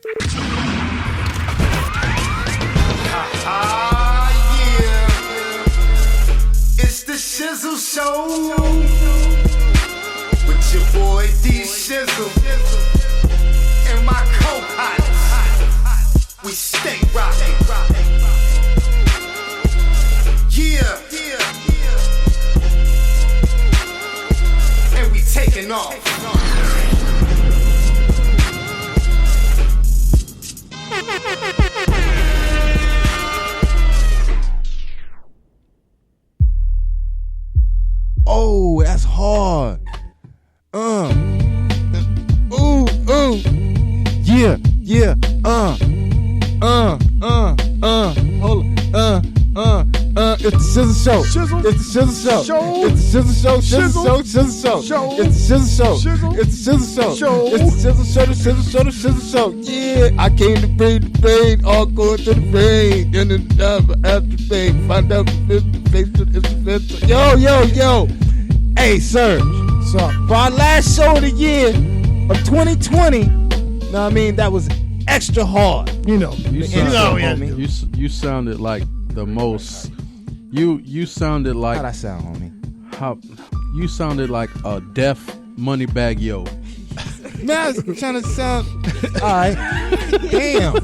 Yeah. It's the Shizzle Show with your boy D Shizzle and my co-pilots. We stay rocking. Yeah. And we taking off. Oh, that's hard. Yeah. Hold on. It's the Shizzle Show. Shizzle. It's the Shizzle Show. Show. It's the Shizzle Show. Shizzle. Shizzle Show. Show. It's the Shizzle Show. Shizzle. It's the Shizzle Show. Show. It's the Shizzle Show. The Shizzle Show. The Shizzle Show. Yeah, I came to bring the pain. All going to the rain. And then after pain, find out the face to the fifth. Yo. Hey, Serge. What's up? For our last show of the year of 2020, know what I mean, that was extra hard. You know. You sounded like the most. You sounded like. How'd I sound, homie? You sounded like a deaf Moneybag Yo. Man, I was trying to sound. All right. Damn.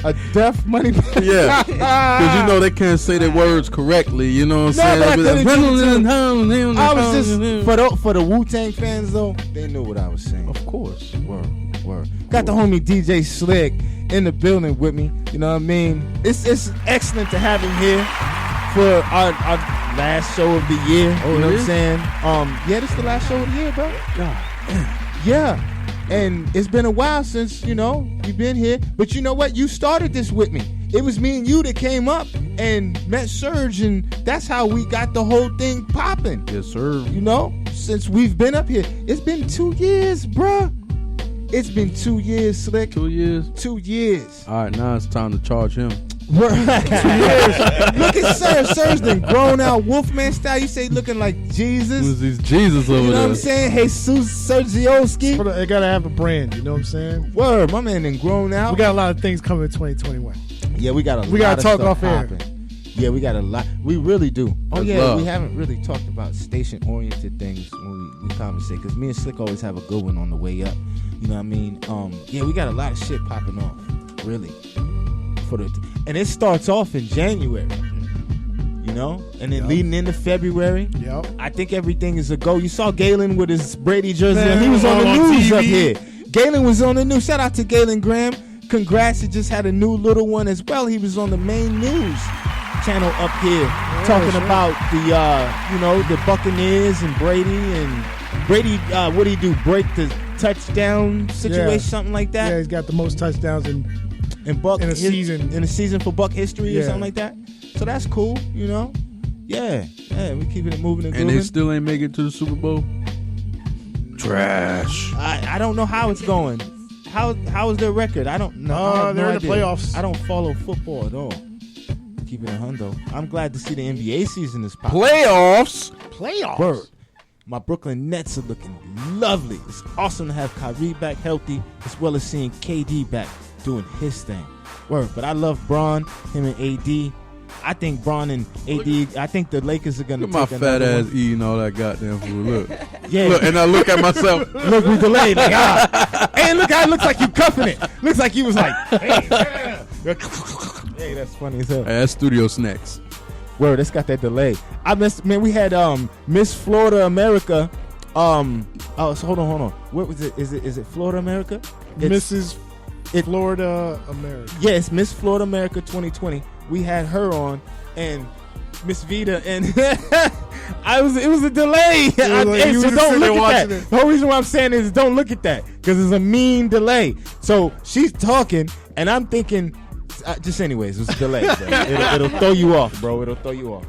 A deaf money. Yeah. Because you know they can't say their words correctly. You know what I'm No, but I saying? I was just for the Wu-Tang fans though. They knew what I was saying. Of course. Word. Got the homie DJ Slick in the building with me. You know what I mean? It's excellent to have him here for our last show of the year. You know what I'm saying? Yeah, this is the last show of the year, bro. Yeah. And it's been a while since, you've been here. But you know what? You started this with me. It was me and you that came up and met Serge, and that's how we got the whole thing popping. Yes, sir. Since we've been up here. It's been 2 years, bruh. It's been 2 years, Slick. 2 years? 2 years. All right, now it's time to charge him. 2 years. Look at Serge. Serge done grown out Wolfman style. You say looking like Jesus. Who's these Jesus over there? You know what I'm saying? Jesus Sergioski. They gotta have a brand, you know what I'm saying? Word, my man done grown out. We got a lot of things coming in 2021. Yeah, we got a lot. We gotta talk off air. Popping. Yeah, we got a lot. We really do. Oh That's yeah, love. we haven't really talked about station-oriented things when we conversate, because me and Slick always have a good one on the way up. You know what I mean? Yeah, we got a lot of shit popping off, really. And it starts off in January, and then leading into February. Yep. I think everything is a go. You saw Galen with his Brady jersey, and he was on the on news TV. up here. Galen was on the news. Shout out to Galen Graham. Congrats, he just had a new little one as well. He was on the main news channel up here talking about the Buccaneers and Brady. What do he do? Break the touchdown situation, something like that? Yeah, he's got the most touchdowns in Buck a season. In a season for Buck history or Yeah. something like that. So that's cool, Yeah, we keeping it moving and And grooving. they still ain't make it to the Super Bowl? Trash. I don't know how it's going. How is their record? I don't know. I have they're no in the idea. playoffs. I don't follow football at all. Keeping it hundo. I'm glad to see the NBA season is popping. Playoffs? Word. My Brooklyn Nets are looking lovely. It's awesome to have Kyrie back healthy, as well as seeing KD back doing his thing. Word. But I love Bron, him and AD. I think Bron and AD, I think the Lakers are going to Look at take my fat another ass one. eating all that goddamn food. Look. Yeah. Look, and I look at myself. Look, we delayed. Like, And look how it looks like you cuffing it. Looks like you was like, hey, that's funny as hell. Hey, that's studio snacks. Word, it's got that delay. We had Miss Florida America. So hold on. What was it? Is it Florida America? Mrs. Florida America. Yes, Miss Florida America 2020. We had her on, and Miss Vita, and it was a delay. So don't look at that. The whole reason why I'm saying is don't look at that, because it's a mean delay. So she's talking, and I'm thinking, just anyways, it's a delay. Bro. It'll throw you off, bro. It'll throw you off.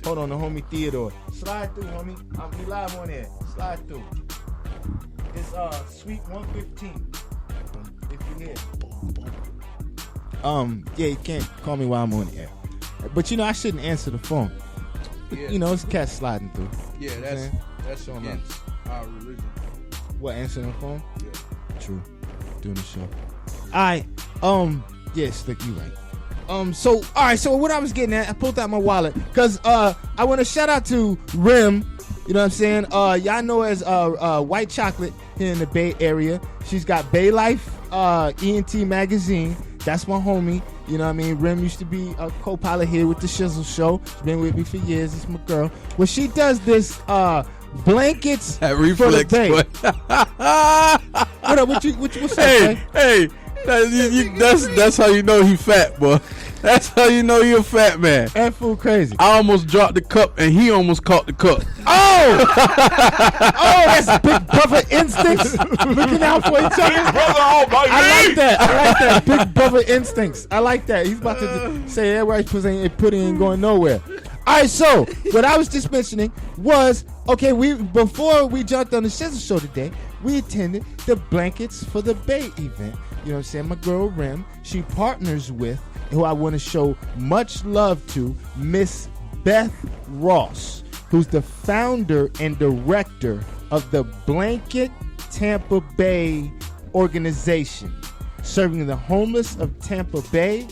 Hold on, the homie Theodore. Slide through, homie. I'll be live on there. Slide through. It's Suite 115. If you hear. Yeah, you can't call me while I'm on the air. But I shouldn't answer the phone. Yeah. It's cat sliding through. Yeah, that's against our religion. What, answering the phone? Yeah. True. Doing the show. Alright. Slick, you right. So all right, so what I was getting at, I pulled out my wallet because I want to shout out to Rim. You know what I'm saying? Y'all know as White Chocolate here in the Bay Area. She's got Bay Life ENT magazine. That's my homie. You know what I mean? Rim used to be a co-pilot here with the Shizzle show. She's been with me for years. It's my girl. Well, she does this blankets That for the reflex, Bay. boy. What up? What's up, Hey, Bay? that's how you know he fat, boy. That's how you know you're a fat man. That fool crazy. I almost dropped the cup and he almost caught the cup. Oh, that's big brother instincts. Looking out for each other. I like that. Big brother instincts. I like that. He's about to say that right. Pudding ain't going nowhere. All right, so what I was just mentioning was before we jumped on the Shizzle show today, we attended the Blankets for the Bay event. You know what I'm saying? My girl Rim, she partners with, who I want to show much love to, Miss Beth Ross, who's the founder and director of the Blanket Tampa Bay organization, serving the homeless of Tampa Bay,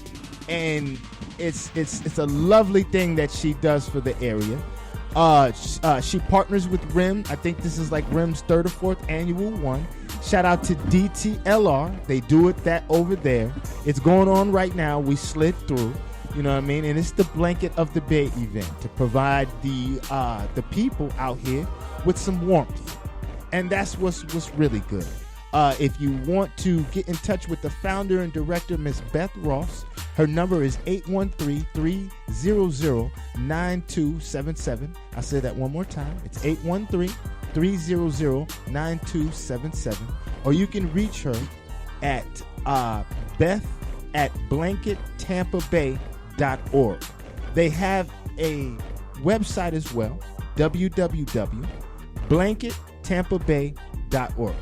and it's a lovely thing that she does for the area. She partners with Rim. I think this is like Rim's 3rd or 4th annual one. Shout out to DTLR. They do it that over there. It's going on right now. We slid through. You know what I mean? And it's the Blanket of the Bay event to provide the people out here with some warmth. And that's what's really good. If you want to get in touch with the founder and director, Miss Beth Ross, her number is 813-300-9277. I'll say that one more time. It's 813-300-9277. Or you can reach her at beth@blankettampabay.org. They have a website as well, www.blankettampabay.org.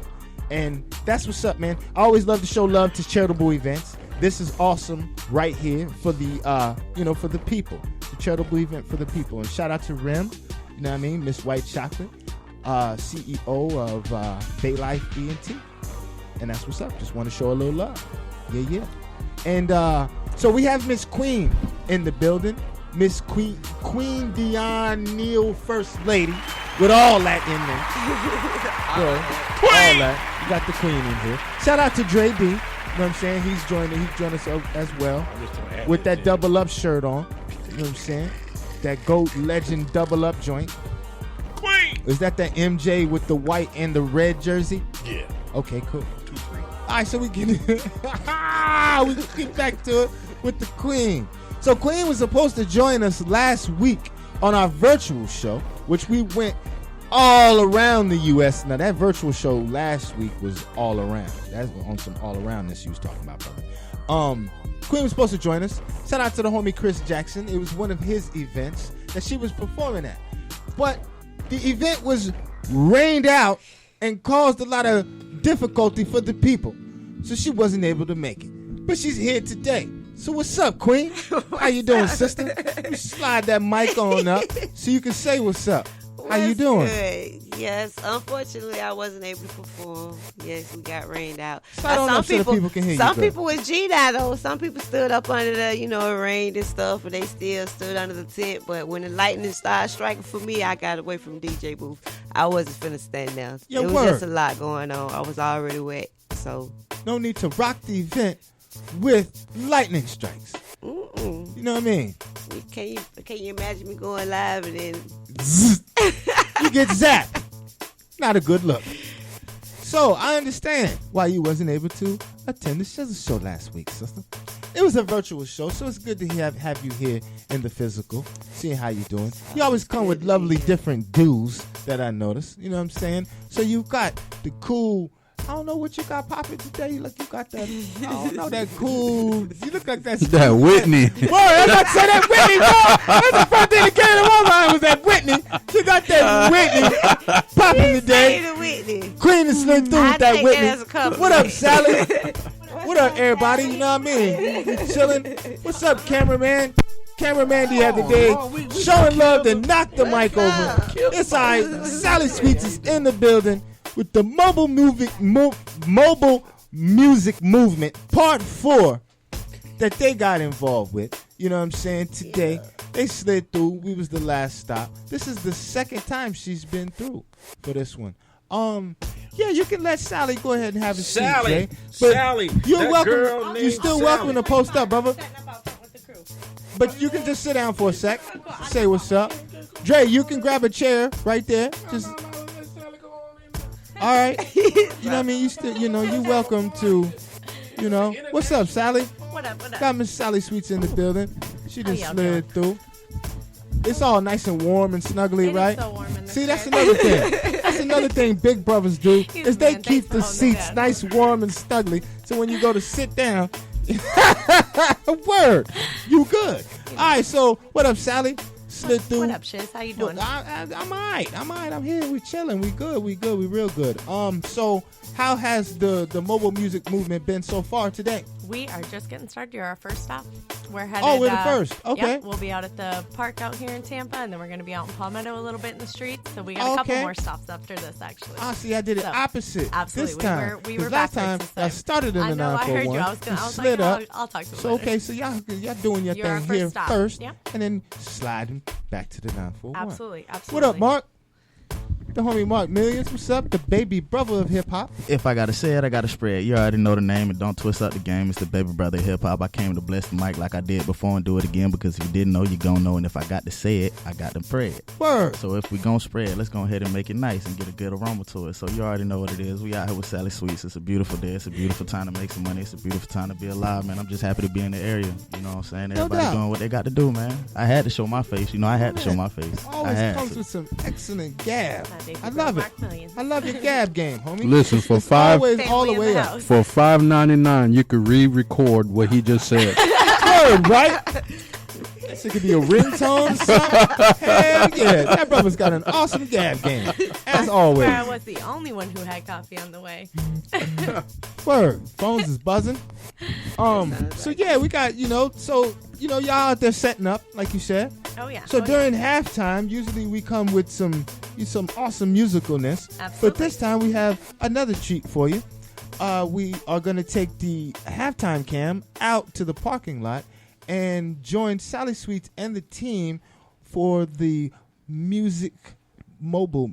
And that's what's up, man. I always love to show love to charitable events. This is awesome right here for the for the people. The charitable event for the people. And shout out to Rim, you know what I mean, Miss White Chocolate, CEO of Bay Life ENT. And that's what's up. Just want to show a little love. Yeah. And so we have Miss Queen in the building. Miss Queen Dion Neal, First Lady, with all that in there. All that. You got the Queen in here. Shout out to Dre B. You know what I'm saying? He's joined us as well with that double up shirt on. You know what I'm saying? That GOAT legend double up joint. Queen! Is that MJ with the white and the red jersey? Yeah. Okay, cool. 2-3. All right, so we get back to it with the Queen. So Queen was supposed to join us last week on our virtual show, which we went all around the U.S. Now, that virtual show last week was all around. That's on some all aroundness you was talking about, brother. Queen was supposed to join us. Shout out to the homie Chris Jackson. It was one of his events that she was performing at. But the event was rained out and caused a lot of difficulty for the people. So she wasn't able to make it. But she's here today. So what's up, Queen? How you doing, sister? Let me slide that mic on up so you can say what's up. How you doing? Good. Yes, unfortunately, I wasn't able to perform. Yes, we got rained out. Slide on up so the people can hear you. Some people was G-Dot, though. Some people stood up under the, it rained and stuff, but they still stood under the tent. But when the lightning started striking for me, I got away from DJ booth. I wasn't finna stand there. Your it was word. just a lot going on. I was already wet, so. No need to rock the event with lightning strikes. Mm-mm. You know what I mean? Can you imagine me going live and then you get zapped? Not a good look. So I understand why you wasn't able to attend the Shizzle show last week, sister. It was a virtual show, so it's good to have you here in the physical, seeing how you doing. You always come with lovely different dudes that I noticed. You know what I'm saying? So you got the cool. I don't know what you got popping today. You got that. I don't know, that cool. You look like that. That Whitney. Boy, I was about to say that Whitney, bro. That's the first thing that came to my mind was that Whitney. You got that Whitney popping today. Whitney. Queen and Slim through with that Whitney. Compliment. What up, Sally? What up, everybody? You know what I mean? You chilling? What's up, cameraman? Cameraman the other day, showing love to knock the mic over. It's all right. Sally Sweets is in the building with the mobile music movement, part 4, that they got involved with. You know what I'm saying? Today, they slid through. We was the last stop. This is the second time she's been through for this one. Yeah, you can let Sally go ahead and have a seat, Jay. But Sally, you're that welcome. girl You're named still Sally. welcome to post up, brother. But you can just sit down for a sec. Say what's up. Dre, you can grab a chair right there. Just all right. You know what I mean? You still, you welcome to, What's up, Sally? What up? Got Miss Sally Sweets in the building. She just y'all slid through. It's all nice and warm and snuggly, It is right? so warm in this See, that's chair. another thing. That's another thing big brothers do He's is they man, keep thanks the for holding seats that. nice, warm, and snuggly. So when you go to sit down, word, you good. All right, so what up, Sally? Slid through. What up, Shiz? How you doing? Look, I'm all right. I'm here. We chilling. We good. We real good. So how has the mobile music movement been so far today? We are just getting started. You're our first stop. We're headed. Oh, we're the first. Okay. Yep, we'll be out at the park out here in Tampa, and then we're going to be out in Palmetto a little bit in the streets. So we got a couple Okay. more stops after this, actually. Ah, see, I did it So, opposite absolutely. this time. We were 'Cause last backwards time this I started in I the know. I heard you. 941. I was slid like, up. I'll talk to you. So okay, so y'all doing your You're our thing first here stop. first, Yep. and then sliding back to the 941. Absolutely. What up, Mark? The homie Mark Millions. What's up? The baby brother of hip hop. If I gotta say it, I gotta spread. You already know the name, and don't twist up the game. It's the baby brother of hip hop. I came to bless the mic like I did before and do it again, because if you didn't know, you gon' know. And if I got to say it, I got to spread. Word. So if we gon' spread, let's go ahead and make it nice and get a good aroma to it. So you already know what it is. We out here with Sally Sweets. It's a beautiful day. It's a beautiful time to make some money. It's a beautiful time to be alive, man. I'm just happy to be in the area. You know what I'm saying? No Everybody doubt. doing what they got to do, man. I had to show my face. I had to show my face. I Always had comes to. with some excellent gab. My baby I brother, love it. Mark Millions. I love your gab game, homie. Listen, for It's five always all the Family in way the up. house. for $5.99, you could re-record what he just said. Word, right? This could be a ringtone. Something. Hell yeah, that brother's got an awesome gab game, as always. Where I was the only one who had coffee on the way. Word, phones is buzzing. So yeah, we got y'all out there setting up, like you said. Oh, yeah. So Oh, yeah. during halftime, usually we come with some awesome musicalness. But Absolutely. this time we have another treat for you. We are gonna take the halftime cam out to the parking lot and join Sally Sweets and the team for the mobile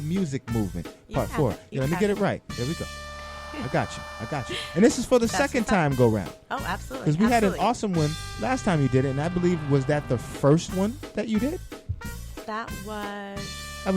music movement, part Yeah, 4. you Let me got get it. it right. There we go. I got you. And this is for the That's second what's up. time go round. Oh, absolutely. Because we had an Absolutely. awesome one last time you did it, and I believe, was that the first one that you did? That was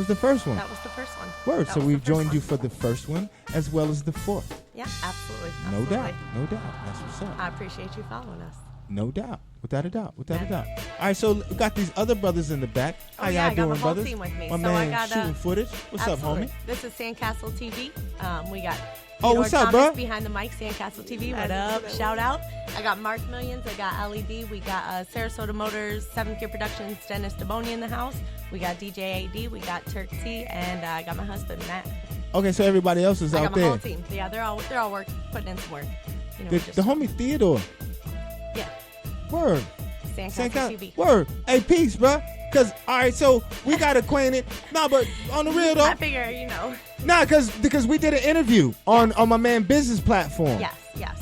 The first one. the first one. Word. That So was we've the first joined one. you for the first one as well as the fourth. Yeah, absolutely. No Absolutely. doubt. No doubt. That's what's up. I appreciate you following us. No doubt. Without a doubt. Without a Yeah. doubt. All right, so we got these other brothers in the back. How Oh, yeah, y'all I got doing, the whole brothers? team with me. My So man I got, shooting footage. What's Absolutely. up, homie? This is Sandcastle TV. We got Oh, Theodore what's up, Thomas bro? behind the mic, Sandcastle TV. What up? Shout out. I got Mark Millions. I got LED. We got Sarasota Motors, 7th Gear Productions, Dennis Daboni in the house. We got DJ AD. We got Turk T. And I got my husband, Matt. Okay, so everybody else is I out got my there. whole team. Yeah, they're all putting in some work. You know, The, we just- the homie Theodore. Yeah. Word. Sandcastle TV. Word. Hey, peace, bro. Because, all right, so we got acquainted. But on the real, though. I figure, Because we did an interview on my man business platform. Yes.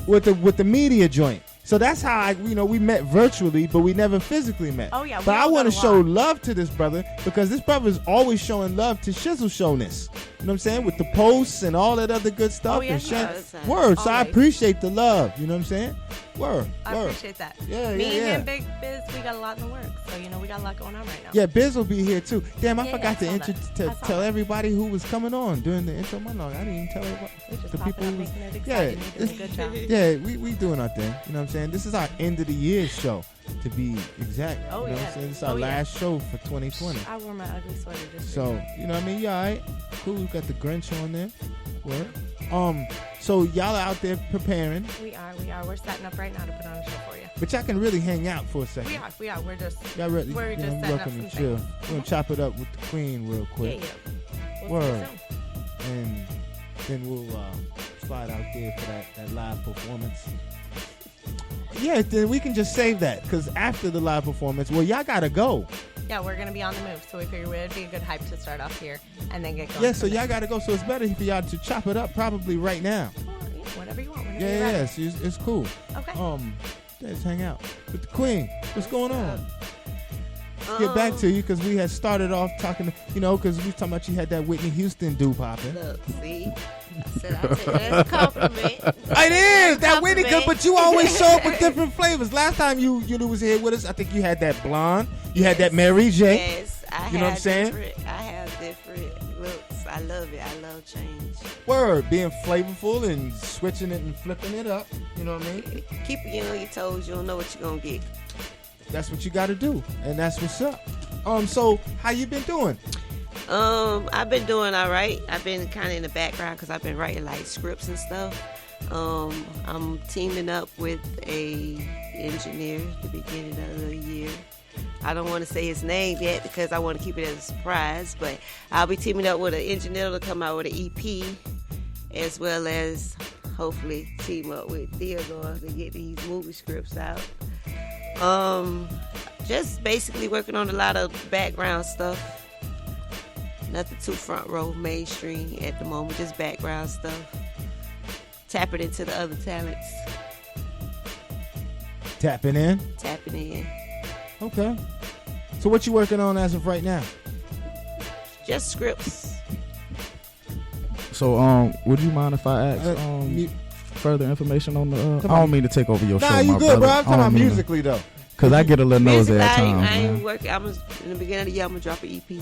With the media joint. So that's how we met virtually, but we never physically met. Oh, yeah, we But I all want to got show along. love to this brother because this brother is always showing love to Shizzle Showness. You know what I'm saying? With the posts and all that other good stuff. Oh, yeah, and he shit. does. Word. So I Always. appreciate the love. You know what I'm saying? Word. I Word. appreciate that. Yeah, Me yeah. and Big Biz, we got a lot in the works. So, we got a lot going on right now. Yeah, Biz will be here too. Damn, I Yeah, forgot I to saw that. I saw tell that. everybody who was coming on during the intro monologue. I didn't even tell everybody. We just the popping people up, who was, making it yeah, exciting. You're doing a good job. yeah, we doing our thing. You know what I'm saying? This is our end of the year show, to be exact. Oh, you know what yeah. I'm saying? This is our Oh, yeah. last show for 2020. I wore my ugly sweater just for So, you. you know what I mean? You all right? Cool. We got the Grinch on there. Word. So y'all are out there preparing, We are. We're setting up right now to put on a show for you. but y'all can really hang out for a second. We are. We're just. Y'all really, We're just setting up welcome some to chill. things. We're gonna chop it up with the queen real Yeah, quick. yeah. Word. See you soon. And then we'll slide out there for that live performance. Yeah, then we can just save that because after the live performance, well, y'all gotta go. Yeah, we're gonna be on the move, so we figured it'd be a good hype to start off here and then get going. Yeah, so from there. y'all gotta go. So it's better for y'all to chop it up probably right now. Well, whatever you want. Whenever Yeah, you're yeah, ready. it's cool. Okay. Let's hang out with the Queen. What's going on? Get back to you because we had started off talking, because we was talking about you had that Whitney Houston do popping. Look, see? I said I take that as a compliment. It is that Whitney good, Compliment. but you always show up with different flavors. Last time you was here with us, I think you had that blonde. You had that Mary J. Yes, You know what I'm saying? I have different looks. I love it. I love change. Word, being flavorful and switching it and flipping it up. You know what I mean? Keeping you on your toes. You don't know what you're gonna get. That's what you got to do, and that's what's up. So how you been doing? I've been doing all right. I've been kind of in the background because I've been writing like scripts and stuff. I'm teaming up with a engineer at the beginning of the year. I don't want to say his name yet because I want to keep it as a surprise, but I'll be teaming up with an engineer to come out with an EP, as well as hopefully team up with Theodore to get these movie scripts out. Just basically working on a lot of background stuff. Nothing too front row mainstream at the moment, just background stuff. Tapping into the other talents. Tapping in. Okay. So what you working on as of right now? Just scripts. So, would you mind if I ask further information on the? I don't mean to take over your show, you my good, brother. bro. I'm talking about musically though. Cause I get a little nosy Musically, at times, I ain't man. working. In the beginning of the year, I'm gonna drop an EP.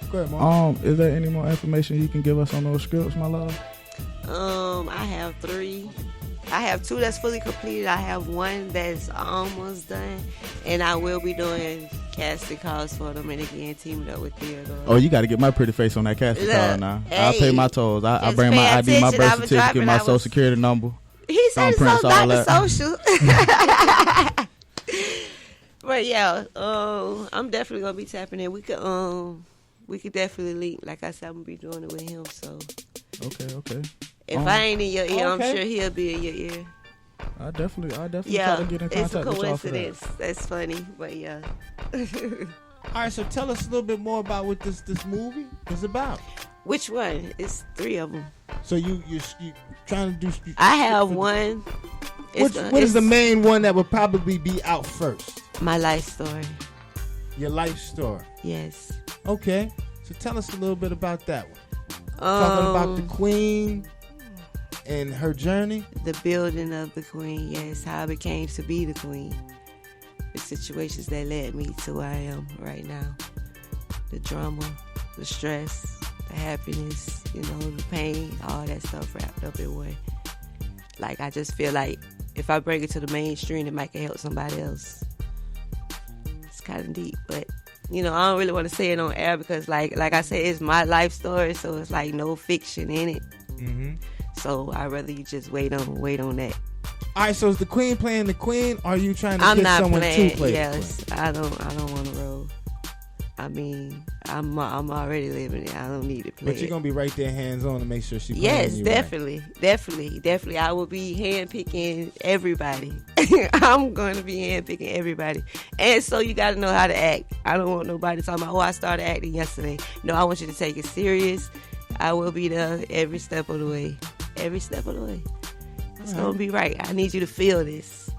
Good, Mom. Is there any more information you can give us on those scripts, my love? I have 3. I have 2 that's fully completed. I have 1 that's almost done, and I will be doing casting calls for them, and again teaming up with Theodore. Oh, you got to get my pretty face on that casting Look, call now. hey, I'll pay my tolls. I just bring my pay ID, my attention. birth I was certificate, driving, my I social was- security number. He said it's Thumbprints, all all about that. the social. But yeah, I'm definitely gonna be tapping in. We could definitely link. Like I said, I'm gonna be doing it with him. So Okay. if I ain't in your ear, Okay. I'm sure he'll be in your ear. I definitely Yeah, try to get in it's a contact with y'all for that. coincidence. That's funny, but yeah. All right, so tell us a little bit more about what this movie is about. Which one? It's 3 of them. So you trying to do? I have one. What is the main one that would probably be out first? My life story. Your life story. Yes. Okay, so tell us a little bit about that one. Talking about the Queen and her journey. The building of the Queen. Yes, how I became to be the Queen. The situations that led me to where I am right now. The drama, the stress, the happiness, the pain, all that stuff wrapped up in one. Like, I just feel like if I bring it to the mainstream, it might help somebody else. It's kind of deep, but I don't really want to say it on air because, like I said, it's my life story, so it's like no fiction in it. Mm-hmm. So I'd rather you just wait on that. All right, so is the Queen playing the Queen? Or are you trying to I'm get not someone playing. to play? Yes, the Queen? I don't want to roll. I mean, I'm already living it. I don't need to play. But you're gonna be right there, hands on, to make sure she. Yes, you definitely. I will be handpicking everybody. I'm going to be handpicking everybody. And so you got to know how to act. I don't want nobody talking about, I started acting yesterday. No, I want you to take it serious. I will be there every step of the way. It's going to be right. I need you to feel this.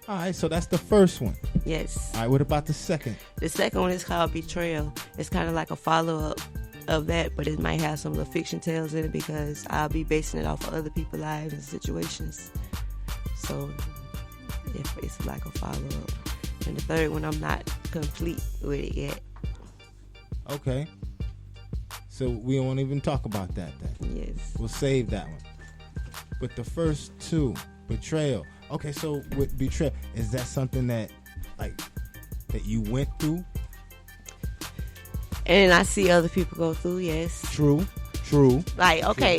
All right, so that's the first one. Yes. All right, what about the second? The second one is called Betrayal. It's kind of like a follow-up of that, but it might have some of the fiction tales in it because I'll be basing it off of other people's lives and situations. So it's like a follow-up. And the third one, I'm not complete with it yet. Okay. So we won't even talk about that then. Yes. We'll save that one. But the first 2, Betrayal. Okay, so with Betrayal, is that something that you went through? And I see other people go through, yes. True. Like, okay,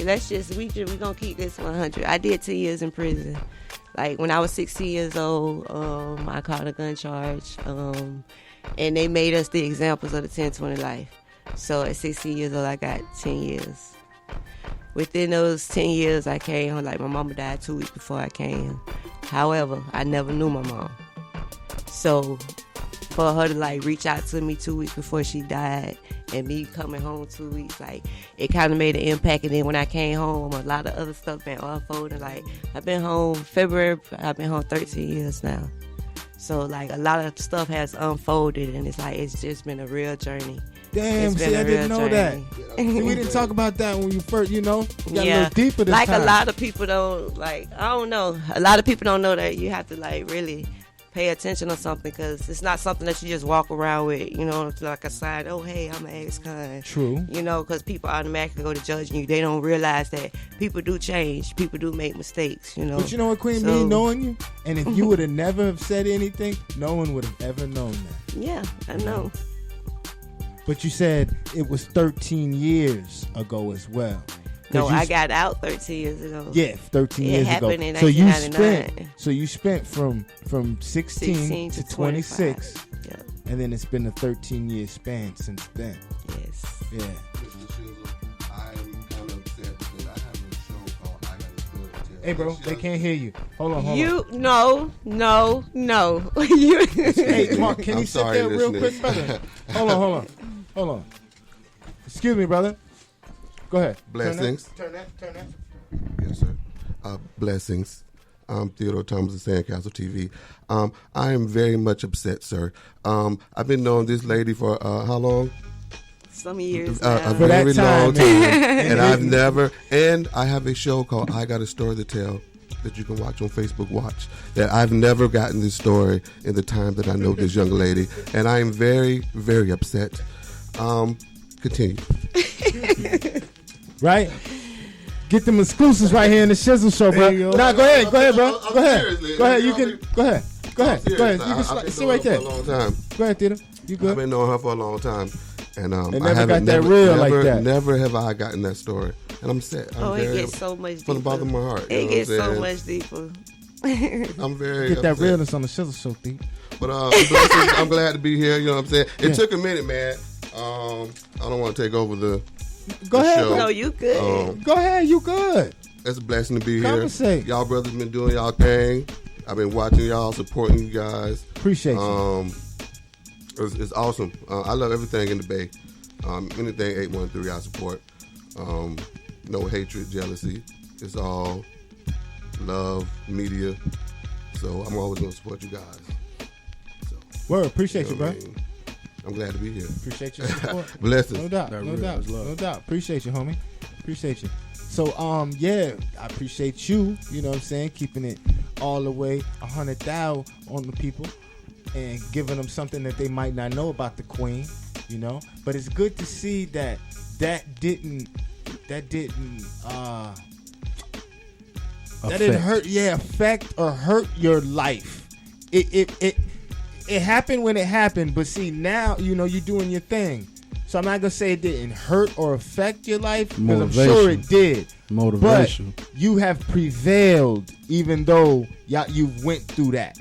we gonna keep this 100. I did 10 years in prison. Like, when I was 16 years old, I caught a gun charge, and they made us the examples of the 10-20 life. So at 16 years old, I got 10 years. Within those 10 years, I came home. Like, my mama died 2 weeks before I came. However, I never knew my mom. So for her to reach out to me 2 weeks before she died and me coming home 2 weeks, like it kind of made an impact. And then when I came home, a lot of other stuff been unfolding. Like I've been home February, I've been home 13 years now. So like a lot of stuff has unfolded, and it's just been a real journey. Damn, see, I didn't know that. See, we didn't talk about that when you first, we got a little deeper this time. A lot of people don't, I don't know. A lot of people don't know that you have to, really pay attention on something, because it's not something that you just walk around with, like a sign, oh, hey, I'm an ex-con. True. Because people automatically go to judging you. They don't realize that people do change. People do make mistakes, But you know what, Queen, me knowing you, and if you would have never have said anything, no one would have ever known that. Yeah, I know. But you said it was 13 years ago as well. No, I got out 13 years ago. Yeah, 13 years ago. It happened in 1999. So you spent from 16 to 26. Yeah. And then it's been a 13-year span since then. Yes. Yeah. I'm kind of upset because I have a show called I Got a Story to Tell. Hey, bro, they can't hear you. Hold on. No. Hey, Mark, can you sit there real quick, brother? Hold on. Excuse me, brother. Go ahead. Blessings. Turn that. Yes, sir. Blessings. I'm Theodore Thomas of Sandcastle TV. I am very much upset, sir. I've been knowing this lady for how long? Some years A now. very long time. And I have a show called I Got a Story to Tell that you can watch on Facebook Watch, that I've never gotten this story in the time that I know this young lady. And I am very, very upset. Continue. Right? Get them exclusives right here in the Shizzle Show, bro. Nah, go ahead, bro. Go ahead. You can go ahead. Go ahead. You can sit right there. For a long time. Go ahead, Theodore. You good? I've been knowing her for a long time, and never got that real like that. Never have I gotten that story, and I'm sad. It gets so much deeper. From the bottom of my heart. It gets so much deeper. I'm very get that upset. realness on the Shizzle Show, Theo. But I'm glad to be here. You know what I'm saying? It took a minute, man. I don't want to take over the Go ahead, show. bro. No, you good. Go ahead, you good. It's a blessing to be Conversate. here. Y'all brothers been doing y'all thing. I've been watching y'all, supporting you guys. Appreciate you. It's awesome. I love everything in the Bay. Anything 813 I support. No hatred, jealousy. It's all love, media. So I'm always going to support you guys. So, Word, appreciate you, bro. I mean? I'm glad to be here. Appreciate your support. Blessings. No doubt. Appreciate you, homie. Appreciate you. So, I appreciate you, you know what I'm saying, keeping it all the way 100 thou on the people and giving them something that they might not know about the queen, you know. But it's good to see that didn't affect or hurt your life. It happened when it happened, but see now, you know, you're doing your thing. So I'm not gonna say it didn't hurt or affect your life, because I'm sure it did. Motivation. But you have prevailed, even though you went through that.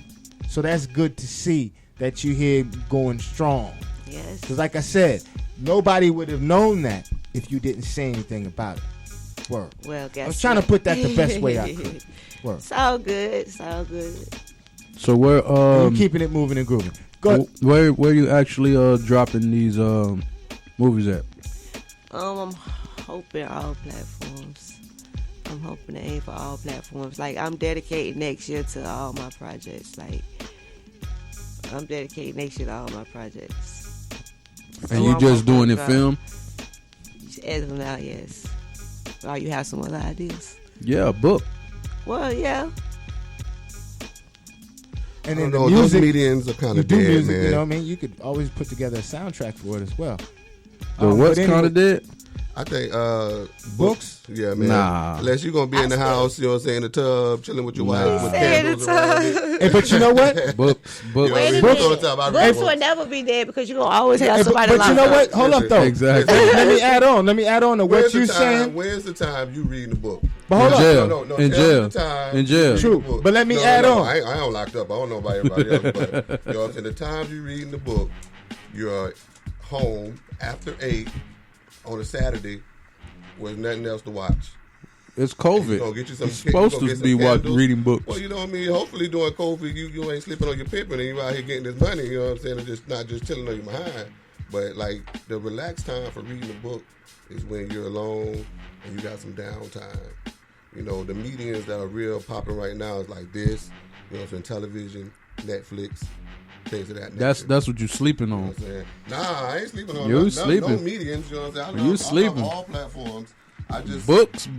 So that's good to see that you're here going strong. Yes. Because like I said, nobody would have known that if you didn't say anything about it. Word. Well, guess I was trying to put that the best way I could. Word. It's all good. So where You're keeping it moving and grooving. Go ahead. Where you actually dropping these movies at? I'm hoping all platforms. I'm hoping to aim for all platforms. Like, I'm dedicated next year to all my projects. Like, I'm dedicated next year to all my projects. And you just doing it film? As of now, yes. Or you have some other ideas? Yeah, a book. Well, yeah. And then those music, medians are kind of do dead, music, man. you know what I mean? You could always put together a soundtrack for it as well. What's kind of dead? I think books. Yeah, man. Nah. Unless you're gonna be in the house, you know what I'm saying, in the tub, chilling with your wife with Stay in the candles around it. tub. Hey, but you know what? Books. Wait a minute. Books Will never be dead because you're going to always have Hey, somebody but you know locked what? Hold up, though. Exactly. Let me add on to what you're saying. Where's the time you reading the book? But hold In up. jail. No, In tell jail. me the time In you jail. read True. the book. But let me add on. I ain't locked up. I don't know about everybody else. But, you know what I'm saying? The time you reading the book, you're home after 8 on a Saturday with nothing else to watch. It's COVID. You gonna get you some, You're supposed to be reading books. Well, you know what I mean? Hopefully during COVID, you ain't sleeping on your pippin and you out here getting this money, you know what I'm saying? And just not just chilling on your behind. But like the relaxed time for reading a book is when you're alone and you got some downtime. You know, the mediums that are real popping right now is like this, you know, it's in television, Netflix, things of that nature. That's what you sleeping on. You know what I'm saying? Nah, I ain't sleeping on You no sleeping. mediums. You know what I'm saying? You sleeping. I love all platforms. I just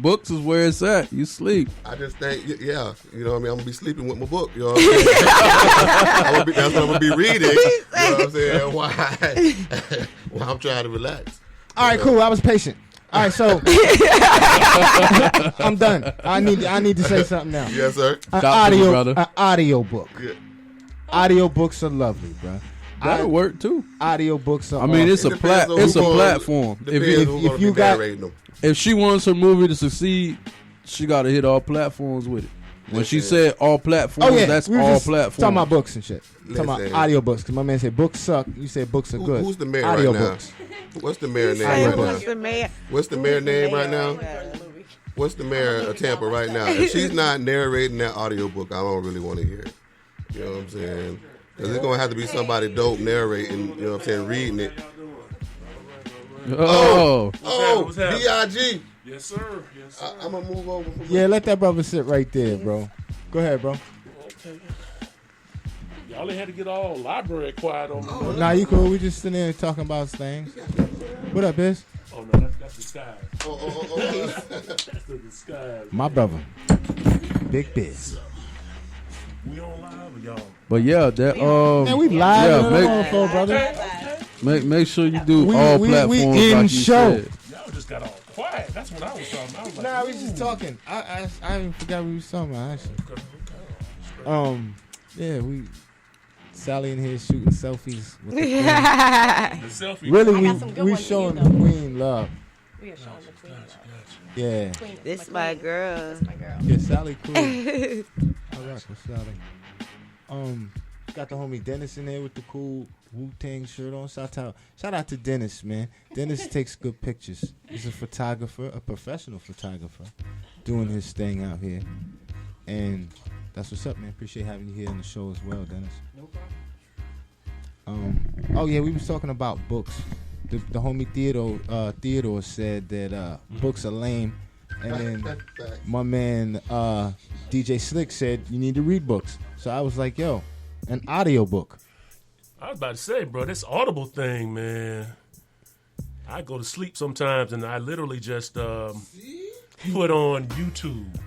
Books is where it's at. You sleep. I just think, yeah, you know what I mean? I'm going to be sleeping with my book, you know what I'm saying? That's what I'm going to be reading, you know what I'm saying? While I'm trying to relax. All right, cool. I was patient. All right, so I'm done. I need to say something now. Yes, sir. An audio book. Yeah. Audio books are lovely, bro. That'll work too. Audio books are. I mean, it's a Depends on platform. If you got narrating them. If she wants her movie to succeed, she got to hit all platforms with it. When she said all platforms, that's all platforms. Talking about books and shit. Listen. Talking about audio books. Because my man said books suck. You say books are good. Who's the mayor audio right now? books. What's the mayor name right What's now? the mayor? What's the mayor name right now? What's the mayor of Tampa right now? If she's not narrating that audiobook, I don't really want to hear it. You know what I'm saying? Because it's going to have to be somebody dope narrating, you know what I'm saying, reading it. Oh, B.I.G. Yes, sir. Yes, sir. I'm going to move over. Yeah, let that brother sit right there, bro. Go ahead, bro. Okay. Y'all ain't had to get all library quiet on me. Nah, you cool. We just sitting there talking about things. What up, Biz? Oh, no, that's disguise. Oh. That's the disguise. My brother. Big Biz. We on live or y'all? but yeah, that Man, we live. Yeah, brother. make sure you do all platforms. We in like you show. said. Y'all just got all quiet. That's what I was talking about. I was like, Nah, we just talking. I even forgot what we was talking about, actually. Okay. Yeah, we Sally in here shooting selfies with the queen. The selfie. Really, I got some good we ones for showing you, the though. queen love. We are showing the queen. Yeah. Queen. This my girl. This my girl. Yeah, Sally cool. I rock with Sally. Got the homie Dennis in there with the cool Wu-Tang shirt on. Shout out to Dennis, man. Dennis takes good pictures. He's a photographer, a professional photographer, doing his thing out here. And that's what's up, man. Appreciate having you here on the show as well, Dennis. No problem. Oh yeah, we was talking about books. The homie Theodore said that books are lame, and then my man DJ Slick said you need to read books. So I was like, yo, an audio book. I was about to say, bro, this Audible thing, man. I go to sleep sometimes, and I literally just put on YouTube.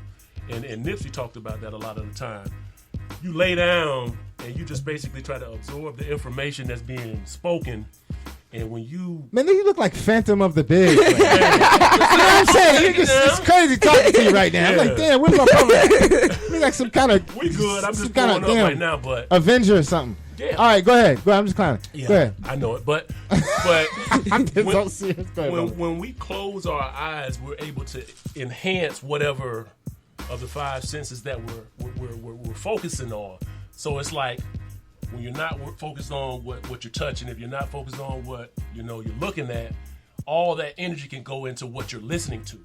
And Nipsey talked about that a lot of the time. You lay down, and you just basically try to absorb the information that's being spoken. And when you... Man, you look like Phantom of the Big. Right? You know what I'm saying? It's crazy talking to you right now. I'm like, damn, where's my brother at? You like some kind of... We good. I'm just kind going of up right now, but... Avenger or something. Yeah. All right, go ahead. I'm just clowning. Yeah, go ahead. I know it, but I'm just so serious. Go ahead, brother. when we close our eyes, we're able to enhance whatever of the five senses that we're focusing on. So it's like when you're not focused on what you're touching, if you're not focused on what you're looking at, all that energy can go into what you're listening to.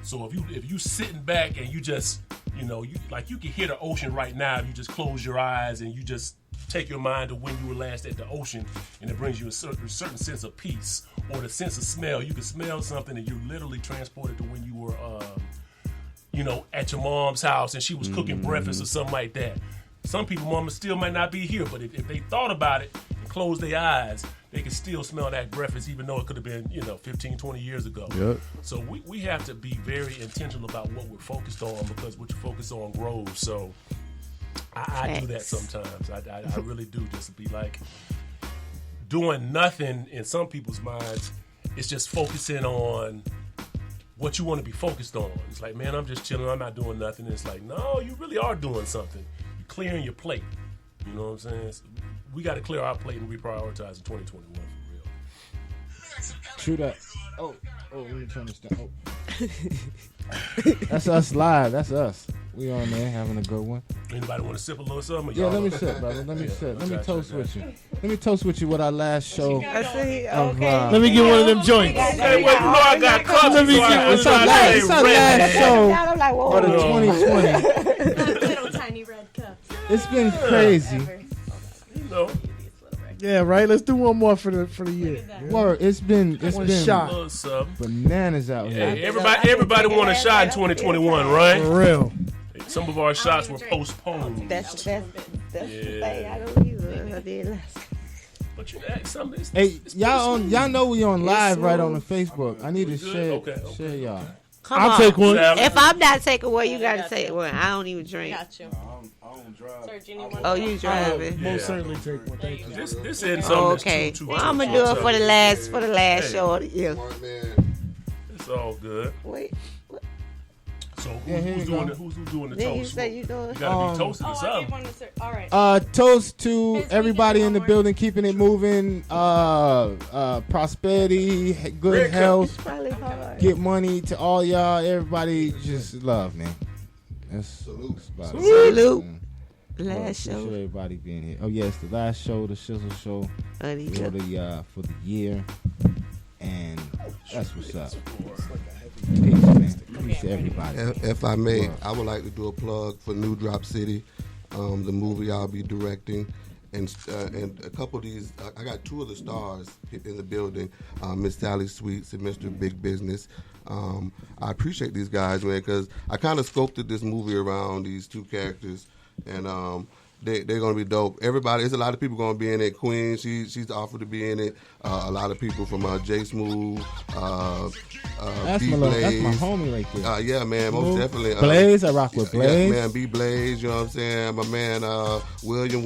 So if you sitting back and you just you can hear the ocean right now if you just close your eyes and you just take your mind to when you were last at the ocean, and it brings you a certain sense of peace, or the sense of smell. You can smell something and you're literally transported to when you were at your mom's house and she was cooking breakfast or something like that. Some people, mama still might not be here, but if they thought about it and closed their eyes, they can still smell that breakfast, even though it could have been 15, 20 years ago. Yep. So we have to be very intentional about what we're focused on, because what you focus on grows. So I do that sometimes. I really do, just to be like doing nothing. In some people's minds, it's just focusing on what you want to be focused on. It's like, man, I'm just chilling, I'm not doing nothing. And it's like, no, you really are doing something. You're clearing your plate. You know what I'm saying? So we got to clear our plate and reprioritize in 2021 for real. True that. Oh, let me turn this down. That's us live. That's us. We on there having a good one. Anybody want to sip a little something? Yeah, let me sip, brother. Let me sip. Let me toast with you. Let me toast with you with our last show. Let me get one of them joints. Hey, wait, I got cups. Let me get It's our last show for the 2020. Little tiny red cups. It's been crazy. Yeah, right. Let's do one more for the year. Word, it's been shot. Bananas out here. Everybody want a shot in 2021, right? For real. Some of our shots were postponed. That's the thing. I don't either. I did last. But you ask something. Hey, y'all know we on live right on the Facebook. I need to share y'all. I'll take one. If I'm not taking one, you gotta take one. I don't even drink. Got you. I don't drive. Oh, you driving? Most certainly take one. Thank you. This isn't something Okay. that's too Well, I'm gonna do it for the last show of the year. It's all good. Wait. So who's doing the Then you toast? say you doing? You gotta be toasted or something. All right. Toast to everybody in the building, keeping it moving. Prosperity, good health, Probably hard. get money to all y'all. Everybody, just love, man. That's Salute. Salute. Last Appreciate show. everybody being here. Oh yes, the last show, the Shizzle show for the year, and that's what's up. Peace, man. Peace to everybody. If I may, I would like to do a plug for New Drop City, the movie I'll be directing, and a couple of these. I got two of the stars in the building, Miss Sally Sweets and Mr. Big Business. I appreciate these guys, man, because I kind of sculpted this movie around these two characters, and they're gonna be dope. Everybody, there's a lot of people gonna be in it. Queen, she's offered to be in it. A lot of people from J Smooth, That's B my Blaze. homie right there. Yeah, man, most definitely. Blaze, I rock with Blaze. Yeah, man, B Blaze, you know what I'm saying? My man, William,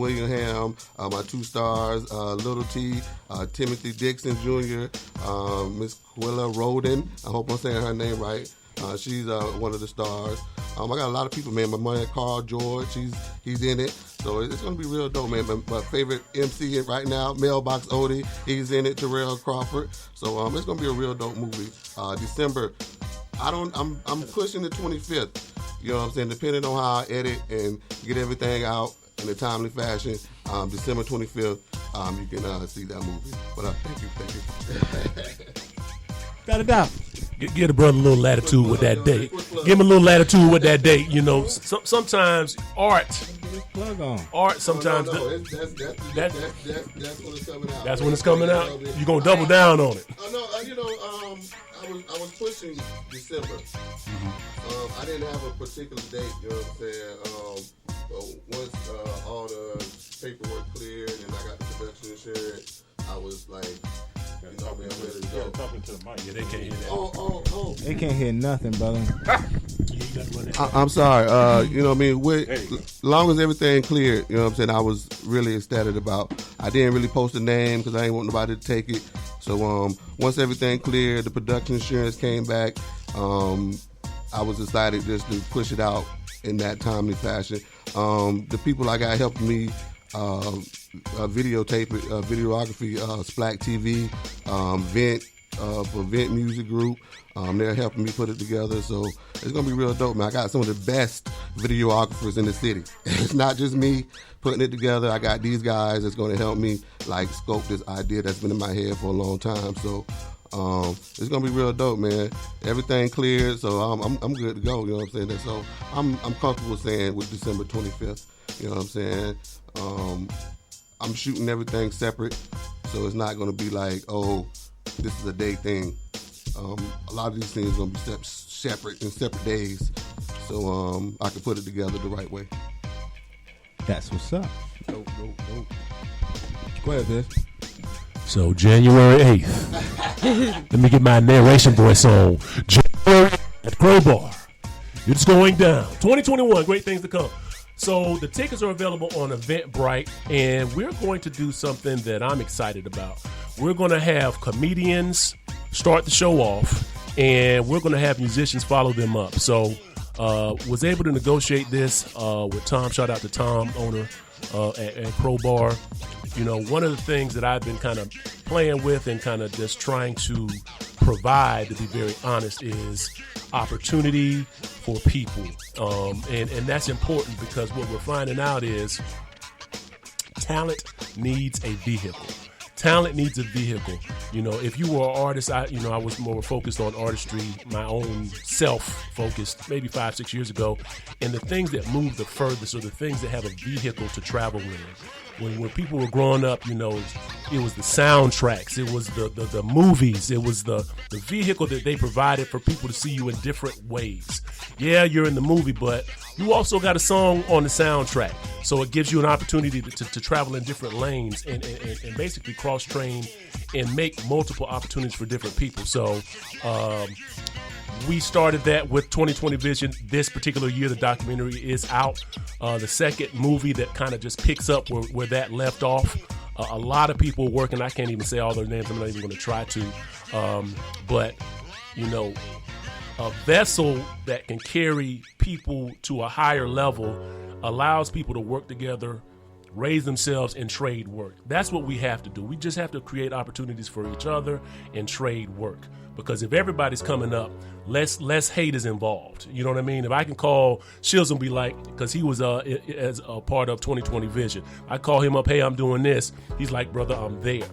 my two stars, Little T, Timothy Dixon Jr., Miss Quilla Roden. I hope I'm saying her name right. She's one of the stars. I got a lot of people, man. My man, Carl George, he's in it. So it's going to be real dope, man. My favorite MC right now, Mailbox Odie, he's in it, Terrell Crawford. So it's going to be a real dope movie. December, I'm pushing the 25th. You know what I'm saying? Depending on how I edit and get everything out in a timely fashion, December 25th, you can see that movie. But thank you. Got it out. Get a brother a little latitude with that date. Give him a little latitude with that date. You know, sometimes art. Sometimes that's when it's coming out. That's when it's coming out. You're gonna double down on it. I was pushing December. I didn't have a particular date. You know what I'm saying? But once all the paperwork cleared and I got the production insurance, I was like. I'm ready to go. Talking to the mic. Yeah, they can't hear that. Oh. They can't hear nothing, brother. I'm sorry. You know what I mean? As long as everything cleared, you know what I'm saying, I was really ecstatic about. I didn't really post a name because I didn't want nobody to take it. So once everything cleared, the production insurance came back, I was excited just to push it out in that timely fashion. The people I got helping me videotape it, videography, Splack TV, Vent, for Vent Music Group. They're helping me put it together, so it's gonna be real dope, man. I got some of the best videographers in the city. It's not just me putting it together. I got these guys that's gonna help me like scope this idea that's been in my head for a long time. So it's gonna be real dope, man. Everything cleared, so I'm good to go. You know what I'm saying? So I'm comfortable saying with December 25th. You know what I'm saying? I'm shooting everything separate, so it's not gonna be like, oh, this is a day thing. A lot of these things are gonna be separate in separate days, so I can put it together the right way. That's what's up. Dope. Go ahead, Biff. So January 8th, let me get my narration voice on. January at Crowbar, it's going down. 2021, great things to come. So the tickets are available on Eventbrite, and we're going to do something that I'm excited about. We're going to have comedians start the show off, and we're going to have musicians follow them up. So was able to negotiate this with Tom. Shout out to Tom, owner at Crowbar. You know, one of the things that I've been kind of playing with and kind of just trying to provide, to be very honest, is opportunity for people. And that's important because what we're finding out is talent needs a vehicle. talent needs a vehicle. You know, if you were an artist, I was more focused on artistry, my own self-focused, maybe 5-6 years ago. And the things that move the furthest are the things that have a vehicle to travel with. When people were growing up, you know, it was the soundtracks, it was the movies, it was the vehicle that they provided for people to see you in different ways. Yeah, you're in the movie, but you also got a song on the soundtrack. So it gives you an opportunity to travel in different lanes and basically cross-train and make multiple opportunities for different people. So we started that with 2020 Vision. This particular year, the documentary is out. The second movie that kind of just picks up where that left off. A lot of people working. I can't even say all their names. I'm not even going to try to. But, you know, a vessel that can carry people to a higher level allows people to work together, raise themselves, and trade work. That's what we have to do. We just have to create opportunities for each other and trade work. Because if everybody's coming up, less hate is involved. You know what I mean? If I can call Shizzle and be like, because he was as a part of 2020 Vision, I call him up, hey, I'm doing this. He's like, brother, I'm there.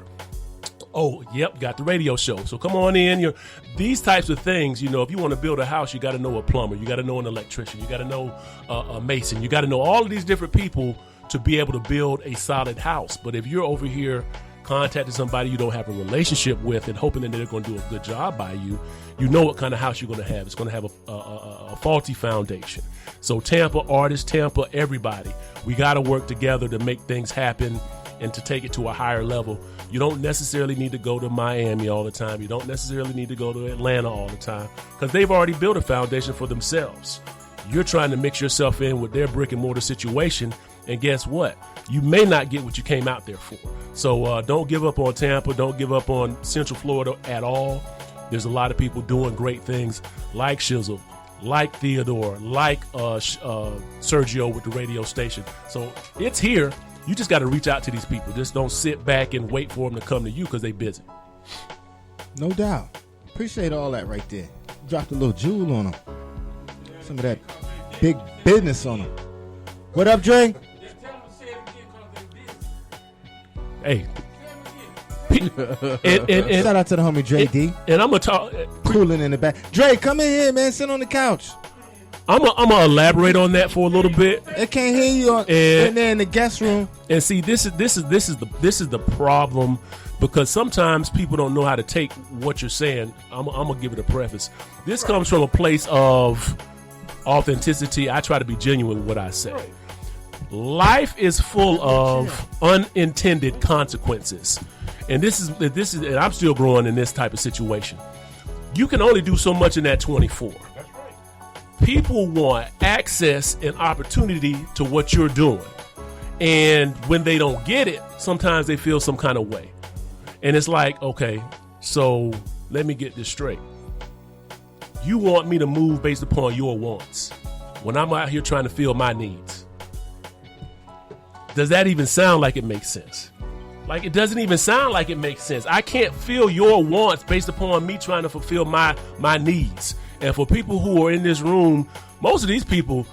Oh, yep, got the radio show. So come on in. These types of things, you know, if you want to build a house, you got to know a plumber. You got to know an electrician. You got to know a mason. You got to know all of these different people to be able to build a solid house. But if you're over here contacting somebody you don't have a relationship with and hoping that they're going to do a good job by you, you know what kind of house you're going to have. It's going to have a faulty foundation. So Tampa artists, Tampa everybody, we got to work together to make things happen and to take it to a higher level. You don't necessarily need to go to Miami all the time. You don't necessarily need to go to Atlanta all the time because they've already built a foundation for themselves. You're trying to mix yourself in with their brick and mortar situation, and guess what? You may not get what you came out there for. So don't give up on Tampa. Don't give up on Central Florida at all. There's a lot of people doing great things like Shizzle, like Theodore, like Sergio with the radio station. So it's here. You just got to reach out to these people. Just don't sit back and wait for them to come to you because they busy. No doubt. Appreciate all that right there. Dropped a little jewel on them. Some of that big business on them. What up, Dre? Hey. Shout out to the homie Dre D. And I'm going to talk. Cooling in the back. Dre, come in here, man. Sit on the couch. I'm gonna elaborate on that for a little bit. They can't hear you in there in the guest room. And see, this is the problem, because sometimes people don't know how to take what you're saying. I'm gonna give it a preface. This comes from a place of authenticity. I try to be genuine with what I say. Life is full of unintended consequences, and this is, and I'm still growing in this type of situation. You can only do so much in that 24. People want access and opportunity to what you're doing. And when they don't get it, sometimes they feel some kind of way. And it's like, okay, so let me get this straight. You want me to move based upon your wants when I'm out here trying to fill my needs. Does that even sound like it makes sense? Like, it doesn't even sound like it makes sense. I can't fill your wants based upon me trying to fulfill my needs. And for people who are in this room, most of these people,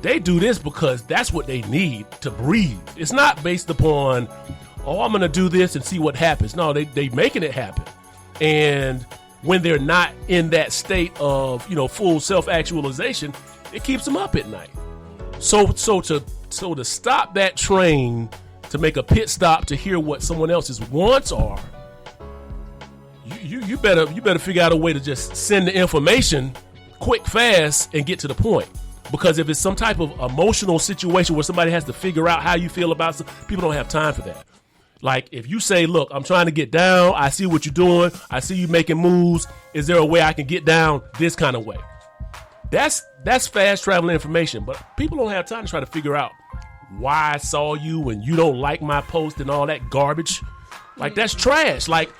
they do this because that's what they need to breathe. It's not based upon, oh, I'm going to do this and see what happens. No, they making it happen. And when they're not in that state of, full self-actualization, it keeps them up at night. So to stop that train, to make a pit stop to hear what someone else's wants are, you better figure out a way to just send the information quick, fast, and get to the point. Because if it's some type of emotional situation where somebody has to figure out how you feel about something, people don't have time for that. Like, if you say, look, I'm trying to get down, I see what you're doing, I see you making moves, is there a way I can get down this kind of way? That's fast traveling information, but people don't have time to try to figure out why I saw you and you don't like my post and all that garbage. Like, that's trash. Like,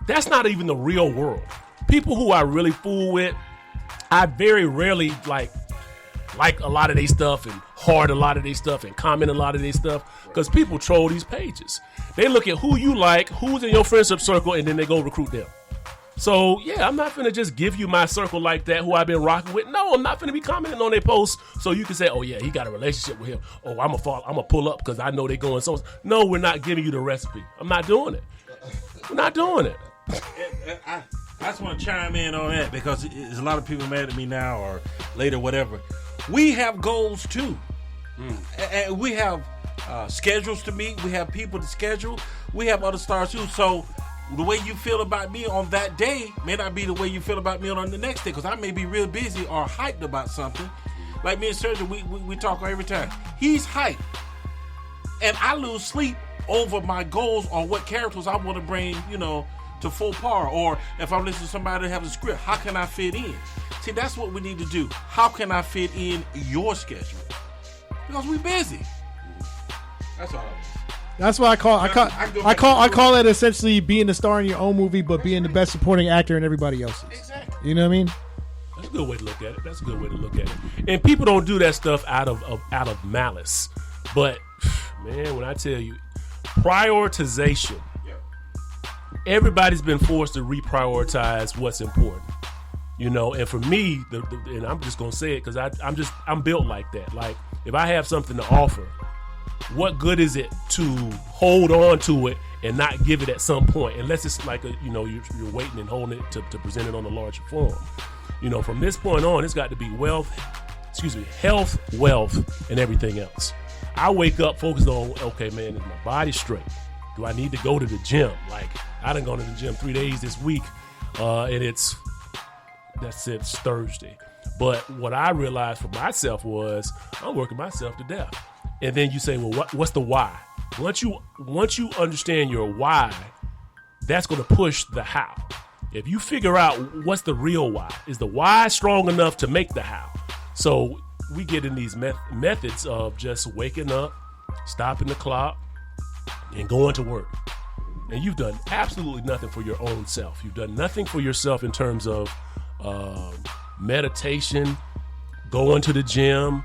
that's not even the real world. People who I really fool with, I very rarely like a lot of their stuff and heart a lot of their stuff and comment a lot of their stuff, because people troll these pages. They look at who you like, who's in your friendship circle, and then they go recruit them. So, yeah, I'm not finna just give you my circle like that, who I've been rocking with. No, I'm not finna be commenting on their posts so you can say, oh, yeah, he got a relationship with him. Oh, I'm gonna pull up because I know they going so. No, we're not giving you the recipe. I'm not doing it. We're not doing it. I just want to chime in on that because there's a lot of people mad at me now or later, whatever. We have goals too. And we have schedules to meet. We have people to schedule. We have other stars too. So the way you feel about me on that day may not be the way you feel about me on the next day because I may be real busy or hyped about something. Like me and Sergio, we talk every time. He's hyped. And I lose sleep over my goals or what characters I want to bring, to full par. Or if I'm listening to somebody that has a script, how can I fit in? See, that's what we need to do. How can I fit in your schedule? Because we busy. That's all. That's what I call it essentially being the star in your own movie, but being the best supporting actor in everybody else's. Exactly. You know what I mean? That's a good way to look at it. And people don't do that stuff out of malice. But man, when I tell you, prioritization. Everybody's been forced to reprioritize what's important. And for me, and I'm just gonna say it because I'm built like that. Like if I have something to offer, what good is it to hold on to it and not give it at some point, unless it's like you're waiting and holding it to present it on a larger form. From this point on, it's got to be health, wealth, and everything else. I wake up focused on, okay, man, is my body straight? Do I need to go to the gym? Like I done gone to the gym 3 days this week, and it's Thursday. But what I realized for myself was I'm working myself to death. And then you say, well, what's the why? Once you understand your why, that's going to push the how. If you figure out what's the real why, is the why strong enough to make the how? So we get in these methods of just waking up, stopping the clock, and going to work. And you've done absolutely nothing for your own self. You've done nothing for yourself in terms of meditation, going to the gym,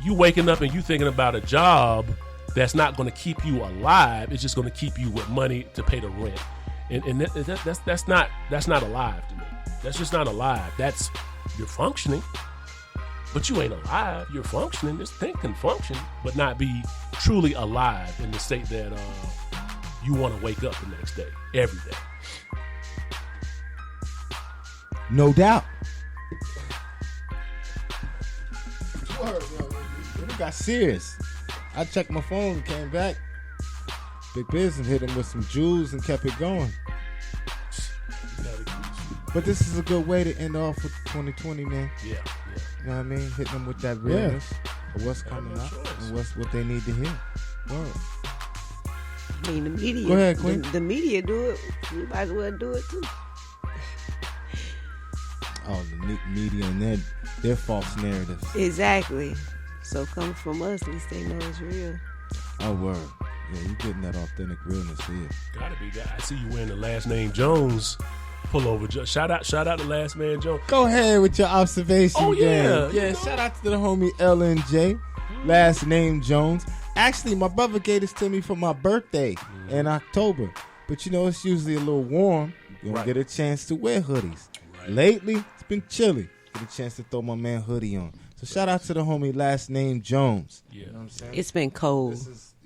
you waking up and you thinking about a job that's not going to keep you alive. It's just going to keep you with money to pay the rent. And that's not alive to me. That's just not alive. That's, you're functioning, but you ain't alive. You're functioning. Just think and function, but not be truly alive in the state that you want to wake up the next day, every day. No doubt. It got serious. I checked my phone and came back. Big business hit him with some jewels and kept it going. But this is a good way to end off with 2020, man. Yeah. You know what I mean? Hitting them with that realness of what's coming up and what they need to hear. Word. I mean, the media. Go ahead, Queen. The media do it. You might as well do it too. Oh, the media and their false narratives. Exactly. So coming from us, at least they know it's real. Oh, word. Yeah, you getting that authentic realness here. Gotta be. I see you wearing the last name Jones pullover. Shout out to Last Man Jones. Go ahead with your observation. Oh yeah, yeah. Shout out to the homie LNJ, last name Jones. Actually, my brother gave this to me for my birthday in October. But it's usually a little warm. You don't get a chance to wear hoodies. Right. Lately, it's been chilly. Get a chance to throw my man hoodie on. So shout out to the homie last name Jones. Yeah. You know what I'm saying? It's been cold.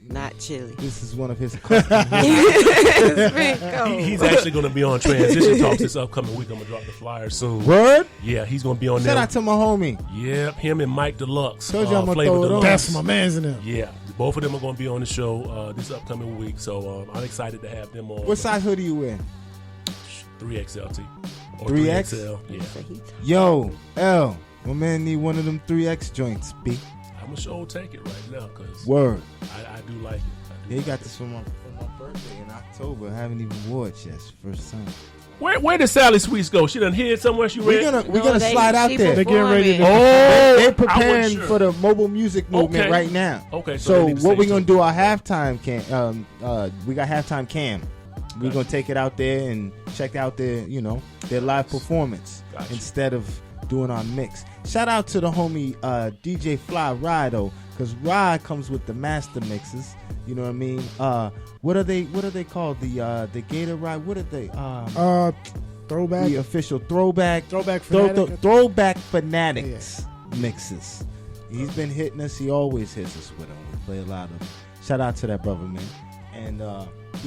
Not chilly. This is one of his It's been cold. He's actually going to be on Transition Talks this upcoming week. I'm going to drop the flyer soon. Word? Yeah, he's going to be on there. Shout out to my homie. Yep, him and Mike Deluxe. Told you I'm going to throw it on. That's my man's in there. Yeah, both of them are going to be on the show this upcoming week. So I'm excited to have them on. What size hoodie you wearing? 3XLT. Or 3X? 3XL. Yeah. Yo, L, my man need one of them 3X joints, B. I'm going to sure take it right now because Word. I do like it. He got this for my birthday in October. I haven't even wore it yet. It's the first time. Where did Sally Sweets go? She done hid somewhere. She We're gonna slide out there. They're getting ready to. They're preparing for the mobile music movement right now. Okay. So what we're gonna do? Our halftime cam. We got halftime cam. We're gonna take it out there and check out their live performance instead of doing our mix. Shout out to the homie DJ Fly Rye though, because Rye comes with the master mixes. You know what I mean? What are they called? The Gator Rye. What are they? Throwback. The official throwback fanatics mixes. He's been hitting us. He always hits us with them. We play a lot of. Shout out to that brother, man. And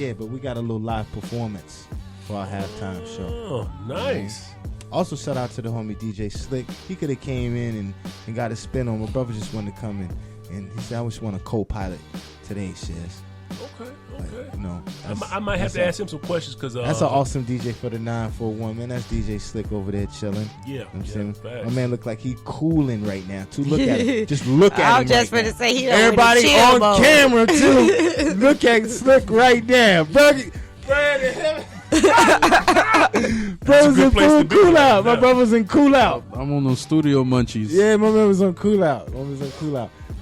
Yeah, but we got a little live performance for our halftime show. Oh, nice. Also, shout out to the homie DJ Slick. He could have came in and got a spin on. My brother just wanted to come in, and he said, I just want to co-pilot today's Shiz. Okay. Like, you know, I might have to ask him some questions because that's an awesome DJ for the 941, man. That's DJ Slick over there chilling. Yeah, you know what I'm saying? Facts. My man look like he cooling right now. Too. Look at him. Just look at him. I'm just right going to now. say he Everybody on mode. camera too. Look at Slick right now, brothers in full cool out. My brother's in cool out. I'm on those studio munchies. Yeah, my man was on cool out.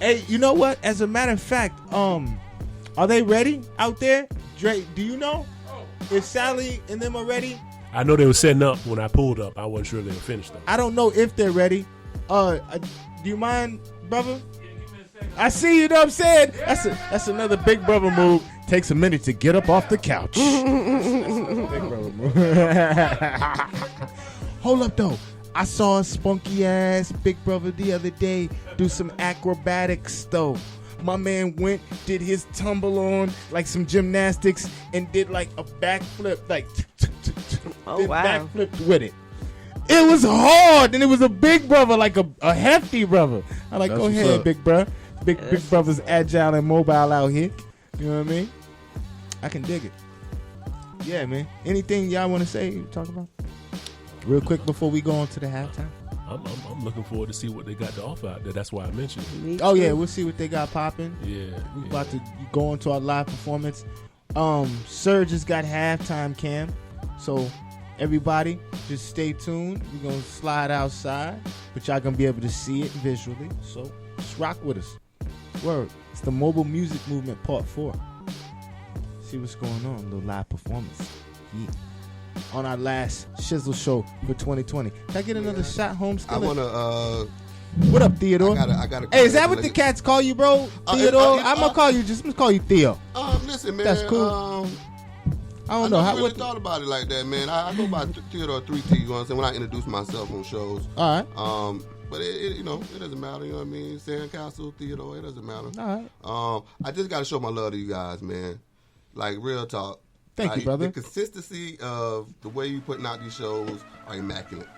Hey, you know what? As a matter of fact, are they ready out there? Drake, do you know? Is Sally and them are ready? I know they were setting up when I pulled up. I wasn't sure they were finished though. I don't know if they're ready. Do you mind, brother? I see, you know what I'm saying? That's another big brother move. Takes a minute to get up off the couch. Big brother move. Hold up though. I saw a spunky ass big brother the other day do some acrobatics though. My man went, did his tumble on like some gymnastics and did like a backflip, like backflipped with it. It was hard, and it was a big brother, like a hefty brother. I'm like, That's go what's ahead, up. big bro. Big brother's agile and mobile out here. You know what I mean? I can dig it. Yeah, man. Anything y'all want to say, talk about? Real quick before we go on to the halftime. I'm looking forward to see what they got to offer out there. That's why I mentioned it. Oh yeah, we'll see what they got popping. Yeah. We about to go into our live performance. Surge has got halftime cam, so everybody just stay tuned. We're gonna slide outside, but y'all gonna be able to see it visually. So just rock with us. Word. It's the Mobile Music Movement Part 4. See what's going on. A little live performance. Yeah. On our last Shizzle show for 2020. Can I get another shot, home I want to. What up, Theodore? I gotta. Hey, is that what the cats call you, bro? Theodore? I'm gonna call you. I'm gonna call you Theo. Listen, man. That's cool. I don't know I how. really thought about it like that, man. I go by Theodore 3T. You know what I'm saying? When I introduce myself on shows. All right. But it doesn't matter. You know what I mean? Sandcastle, Theodore. It doesn't matter. All right. I just gotta show my love to you guys, man. Like real talk. Thank you, brother. The consistency of the way you putting out these shows are immaculate.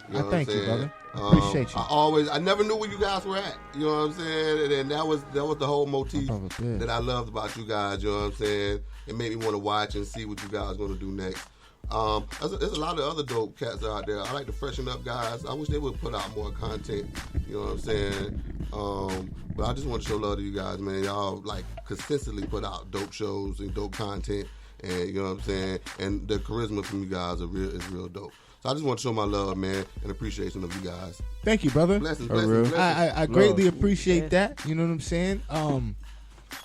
You know what thank I'm you, saying? brother. Appreciate you. I never knew where you guys were at. You know what I'm saying? And that was the whole motif that I loved about you guys. You know what I'm saying? It made me want to watch and see what you guys are going to do next. There's a lot of other dope cats out there. I like to freshen up guys. I wish they would put out more content. You know what I'm saying? But I just want to show love to you guys, man. Y'all like consistently put out dope shows and dope content. And you know what I'm saying? And the charisma from you guys is real dope. So I just want to show my love, man, and appreciation of you guys. Thank you, brother. Blessings. I greatly appreciate that. You know what I'm saying?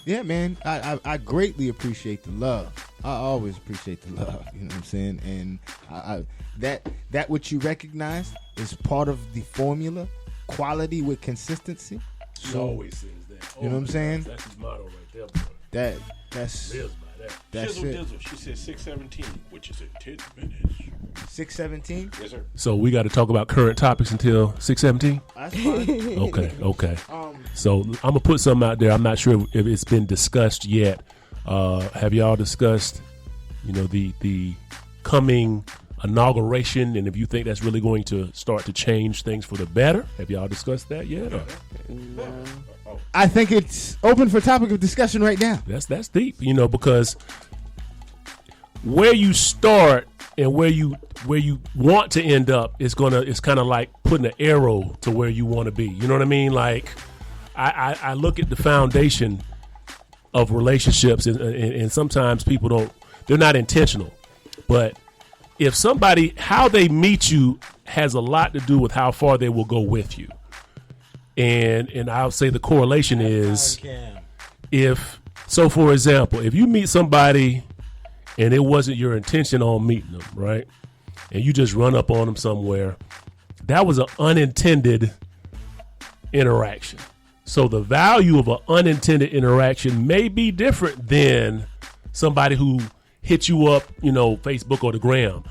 Yeah, man. I greatly appreciate the love. I always appreciate the love. You know what I'm saying? And that what you recognize is part of the formula. Quality with consistency. He always says that. You know what I'm saying? That's his motto right there, bro. That's Lives by that. That's Shizzle it. Dizzle. She said 6:17, which is in 10 minutes. 6:17. Yes, sir. So we got to talk about current topics until 6:17. That's fine. Okay. So I'm gonna put something out there. I'm not sure if it's been discussed yet. Have y'all discussed, the coming inauguration, and if you think that's really going to start to change things for the better? Have y'all discussed that yet? I think it's open for topic of discussion right now. That's deep, because where you start and where you want to end up it's kind of like putting an arrow to where you want to be. You know what I mean? Like I look at the foundation of relationships, and sometimes people they're not intentional, but if somebody, how they meet you has a lot to do with how far they will go with you. And I'll say the correlation is for example, if you meet somebody and it wasn't your intention on meeting them, right? And you just run up on them somewhere, that was an unintended interaction. So the value of an unintended interaction may be different than somebody who hit you up, Facebook or the gram.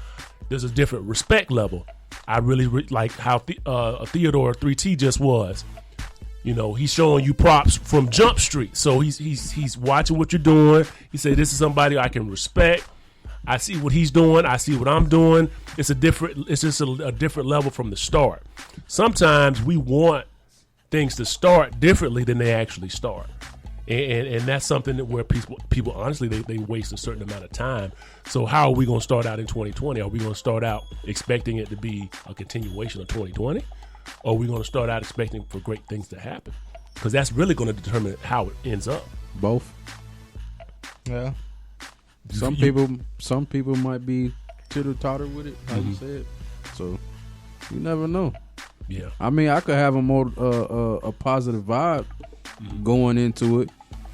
There's a different respect level. I really like how Theodore 3T just was. he's showing you props from Jump Street. So he's watching what you're doing. He said, this is somebody I can respect. I see what he's doing. I see what I'm doing. It's just a different level from the start. Sometimes we want things to start differently than they actually start. And that's something that where people honestly, they waste a certain amount of time. So how are we going to start out in 2020? Are we going to start out expecting it to be a continuation of 2020? Or are we going to start out expecting for great things to happen? Because that's really going to determine how it ends up. Both. Yeah. Some people might be titter-totter with it, like you said. So you never know. Yeah. I mean, I could have a positive vibe going into it,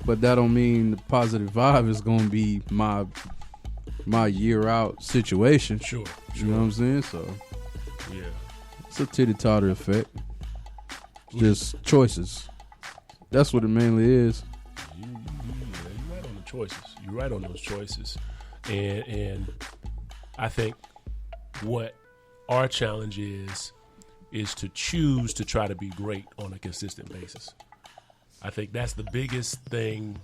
but that don't mean the positive vibe is going to be my year out situation. Sure. You know what I'm saying? So yeah, it's a titty-totter effect. Just choices. That's what it mainly is. You're right on the choices. You're right on those choices. And I think what our challenge is to choose to try to be great on a consistent basis. I think that's the biggest thing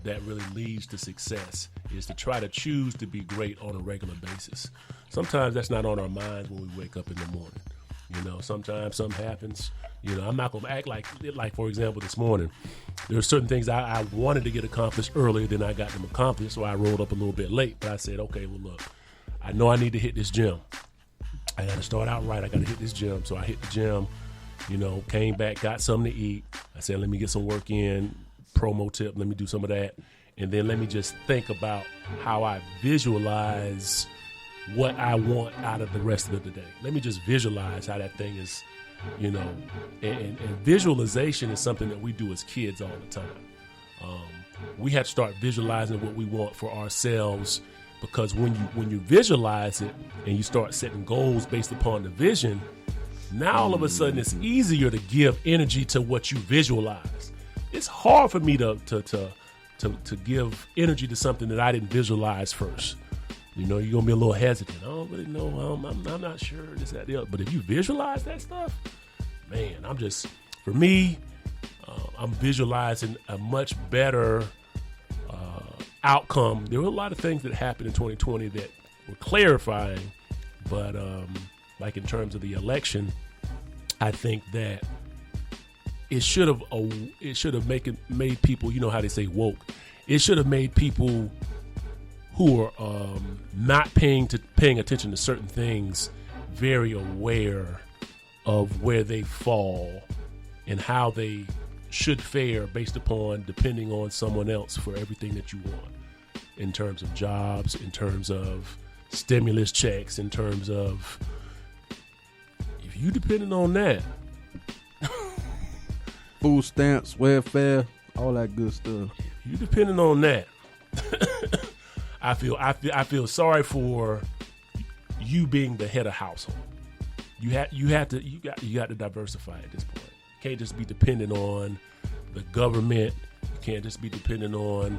that really leads to success, is to try to choose to be great on a regular basis. Sometimes that's not on our minds when we wake up in the morning. Sometimes something happens. I'm not going to act like, for example, this morning, there are certain things I wanted to get accomplished earlier than I got them accomplished, so I rolled up a little bit late. But I said, okay, well, look, I know I need to hit this gym. I got to start out right. I got to hit this gym. So I hit the gym, came back, got something to eat. I said, let me get some work in, promo tip, let me do some of that. And then let me just think about how I visualize what I want out of the rest of the day. Let me just visualize how that thing is, and visualization is something that we do as kids all the time. We have to start visualizing what we want for ourselves, because when you visualize it and you start setting goals based upon the vision, now all of a sudden it's easier to give energy to what you visualize. It's hard for me to give energy to something that I didn't visualize first. You're going to be a little hesitant. I don't really know. I'm not sure this, that, the other. But if you visualize that stuff, man, for me, I'm visualizing a much better outcome. There were a lot of things that happened in 2020 that were clarifying, but like in terms of the election, I think that it should have made people, how they say woke. It should have made people who are not paying attention to certain things very aware of where they fall and how they should fare based upon depending on someone else for everything that you want, in terms of jobs, in terms of stimulus checks, in terms of, if you depending on that, food stamps, welfare, all that good stuff. If you depending on that, I feel sorry for you being the head of household. You got to diversify at this point. You can't just be dependent on the government. You can't just be dependent on.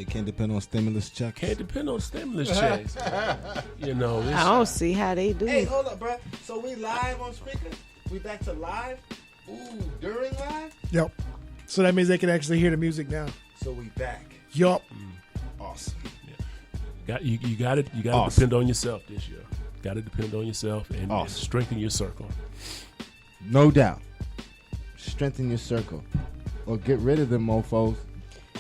Can't depend on stimulus checks. Can't depend on stimulus checks. I don't see how they do. Hey, hold up, bro. So we live on speaker? We back to live? Ooh, during live? Yep. So that means they can actually hear the music now. So we back. Yup. Awesome. Yeah. You got to depend on yourself this year. Got to depend on yourself and strengthen your circle. No doubt. Strengthen your circle, or get rid of them mofos.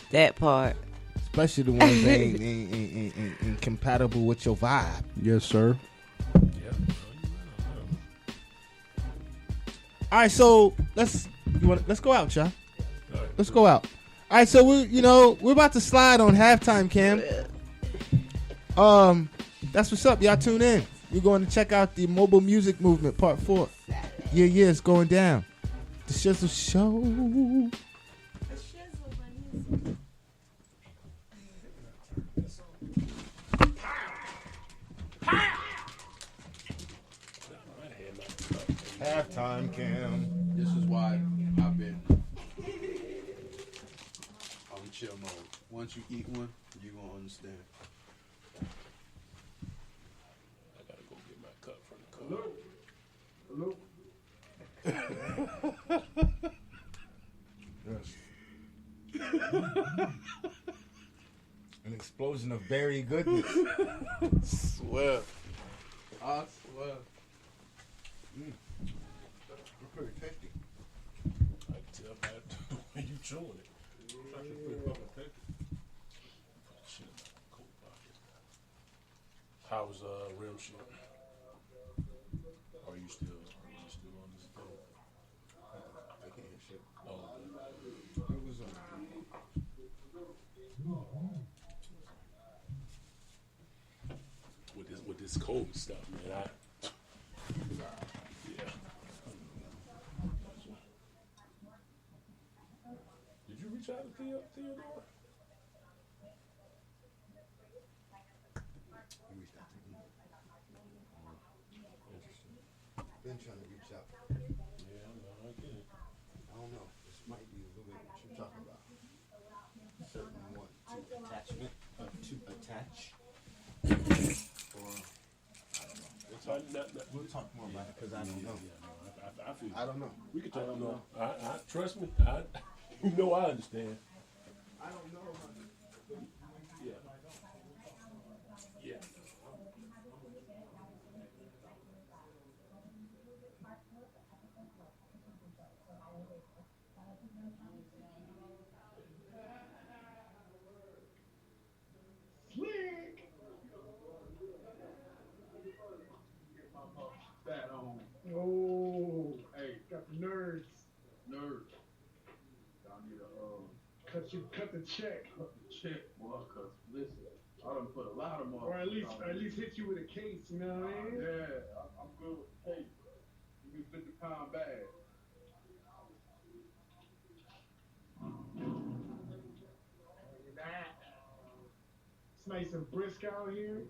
That part. Especially the ones that ain't incompatible with your vibe. Yes, sir. Yeah. All right, so let's go out, y'all. Right. Let's go out. All right, so we're about to slide on halftime, Cam. That's what's up. Y'all tune in. We're going to check out the Mobile Music Movement Part 4. Yeah, it's going down. The Shizzle Show. Halftime, Cam. This is why I've been on chill mode. Once you eat one, you're going to understand. I got to go get my cup from the car. Hello? An explosion of berry goodness. Swear. I swear. It's pretty tasty. I can tell by the way you chewing it. It's actually pretty fucking tasty. Put the shit in my coat pocket. How was real shit? Are you still on this thing? I can't hear shit. Oh, It was with this COVID stuff, man. Yeah. Did you reach out to Theodore? I reached out to him. Interesting. Been trying to reach out. Yeah, no, I get it. I don't know. This might be a little bit what you're talking about. Certain want to attachment to attach. Or I don't know. We'll talk more about it because I don't know. I feel. I don't know. We can talk. No, I trust me. You know, I understand. I don't know. Yeah. Yeah. Oh, hey, got the nerds. Nerds. Y'all need to cut the check. Cut the check, boy. Cause listen, I done put a lot of money. Or at least hit you with a case. You know what I mean? Yeah, I'm good with the case. Give me 50-pound bag. It's nice and brisk out here.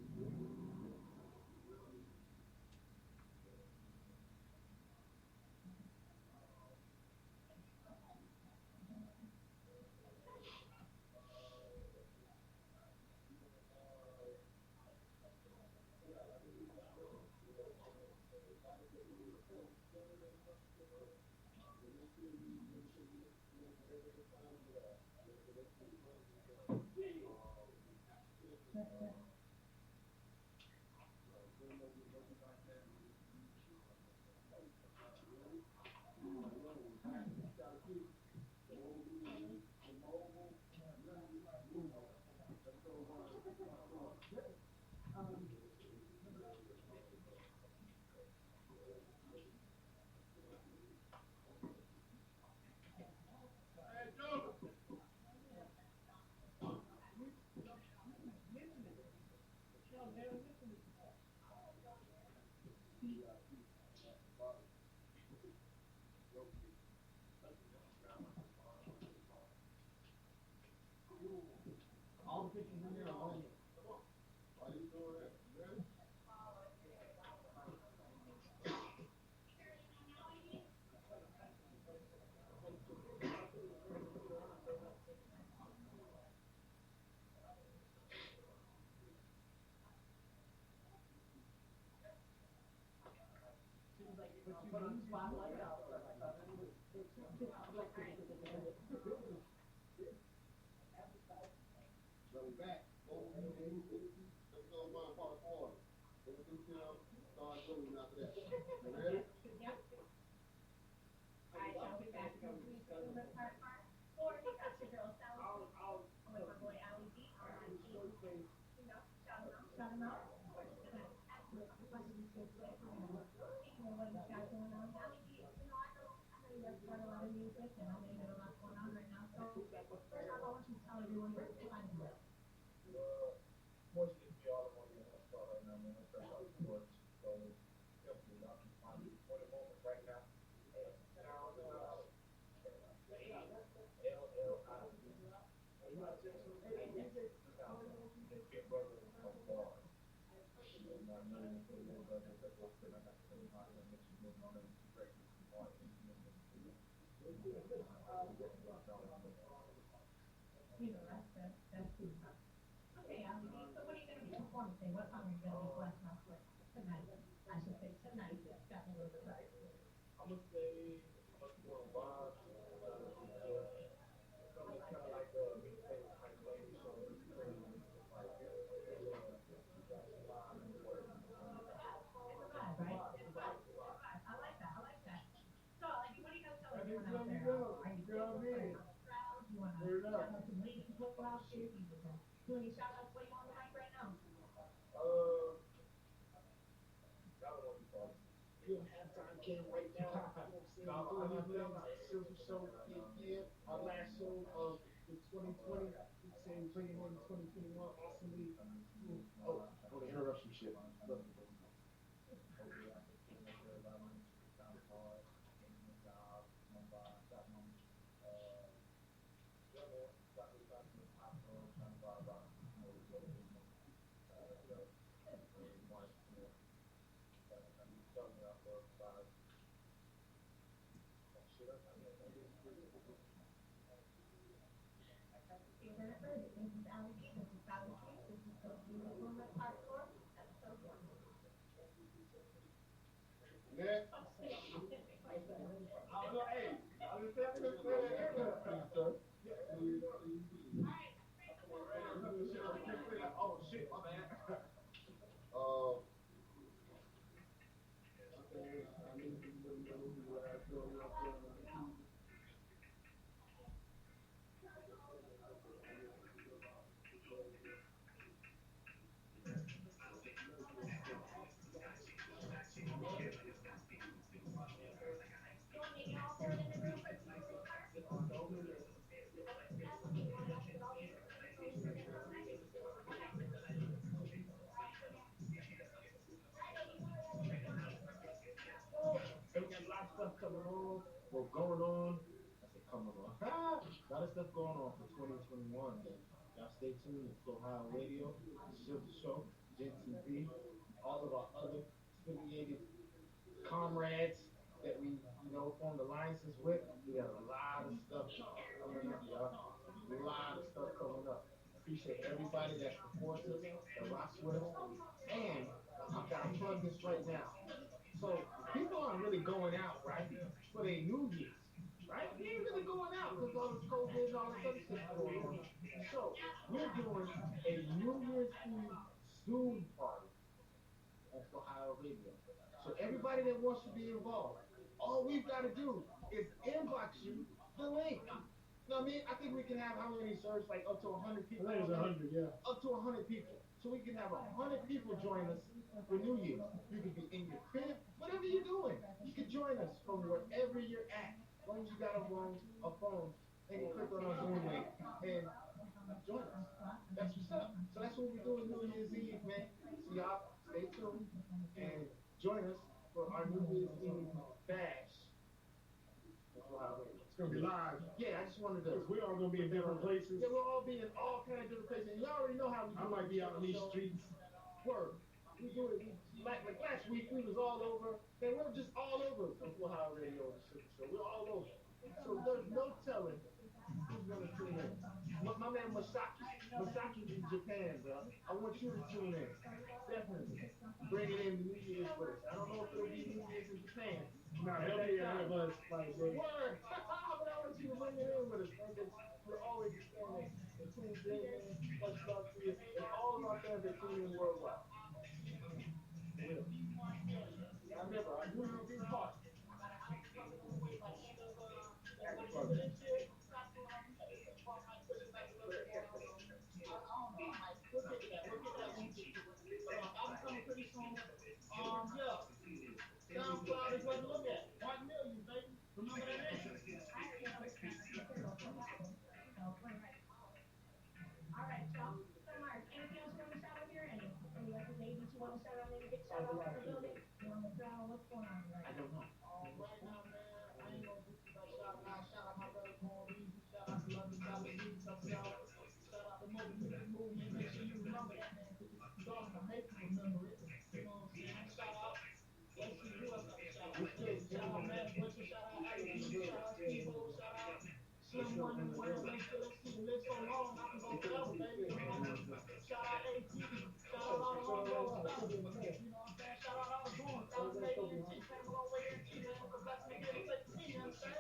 Doing halftime cam right now. You know what I'm saying? Doing anything. Shizzle show. Yeah. Our last show of the 2020. Saying bringing in 2021 awesomely. Oh, they interrupt some shit. Look. Oh shit, my bad. And we got a lot of stuff coming on, or going on. I said coming on. A lot of stuff going on for 2021. Y'all stay tuned to Ohio Radio, Shizzle Show, Gen TV, all of our other affiliated comrades that we, formed alliances with. We got a lot of stuff coming up, y'all. A lot of stuff coming up. Appreciate everybody that supports us, that rocks with us. And I've got to plug this right now. So people aren't really going out, right, for their New Year's, right? They ain't really going out because all this COVID and all this other stuff going on. So we're doing a New Year's Eve Zoom party on Ohio Radio. So everybody that wants to be involved, all we've got to do is inbox you the link. You know what I mean? I think we can have how many serves? Like up to 100 people. I think it's 100, yeah. Up to 100 people. So we can have 100 people join us for New Year's. You can be in your crib, whatever you're doing. You can join us from wherever you're at. As long as you got a phone, and you click on our Zoom link and join us. That's what's up. So that's what we're doing New Year's Eve, man. So y'all stay tuned and join us for our New Year's Eve bash. It's going to be live. Yeah, I just wanted to. We're all going to be in different places. Yeah, we'll all be in all kinds of different places. And y'all already know how we do. I might be out in these streets. Word. We do it. Like last week, we was all over. And we're just all over Ohio Radio and Shizzle Show. We're all over. So there's no telling who's going to tune in. My man Masaki's in Japan, bro. I want you to tune in. Definitely. Bring it in New Year's with us. I don't know if it'll be New Year's in Japan. No, they'll be ahead of us. Like, word. But I want you to bring it in with us, man. We're always expanding. And tune in, much love to you. And all of our fans that tune in worldwide. I remember, I knew you were being part. I'm coming pretty soon. Yeah. SoundCloud is what to look at. 1 million, baby. Remember that name. All right, y'all. So, Mark, anything else you want to shout out here? Any other ladies you want to shout out? Any big shout out to the building? You want to draw? What's going on right now? I don't know. Right now, man, I ain't gonna do too much shout out. Shout out my brother Paul Reed. Shout out to London Valley League. Shout out to Mobile Music Movement. Make sure you remember that, man. It's awesome to make you remember it. You know what I'm saying? Shout out. Let's see who else got a shout out. Shout out Matt Butcher. Shout out Ali. Shout out Steve-O. Shout out Slim One. Let's see the list so long. I can go forever, baby. Shout out AT. Shout out all the hard road stuff. You know what I'm saying? Shout out all the goons. Shout out to AT. Family all the way here. Because that's me here to take the team. You understand?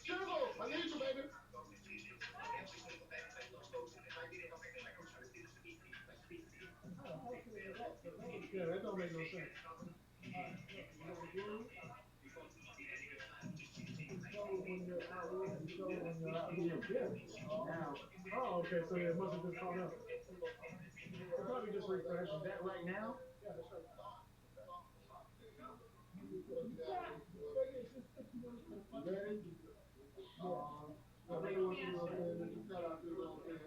Shizzle, I need you, baby. Yeah, that don't make no sense. Oh, okay, so it must have just caught up. It's probably just refreshing. That right now? Yeah, that's right. Ready? I really want you to shout out to the little thing.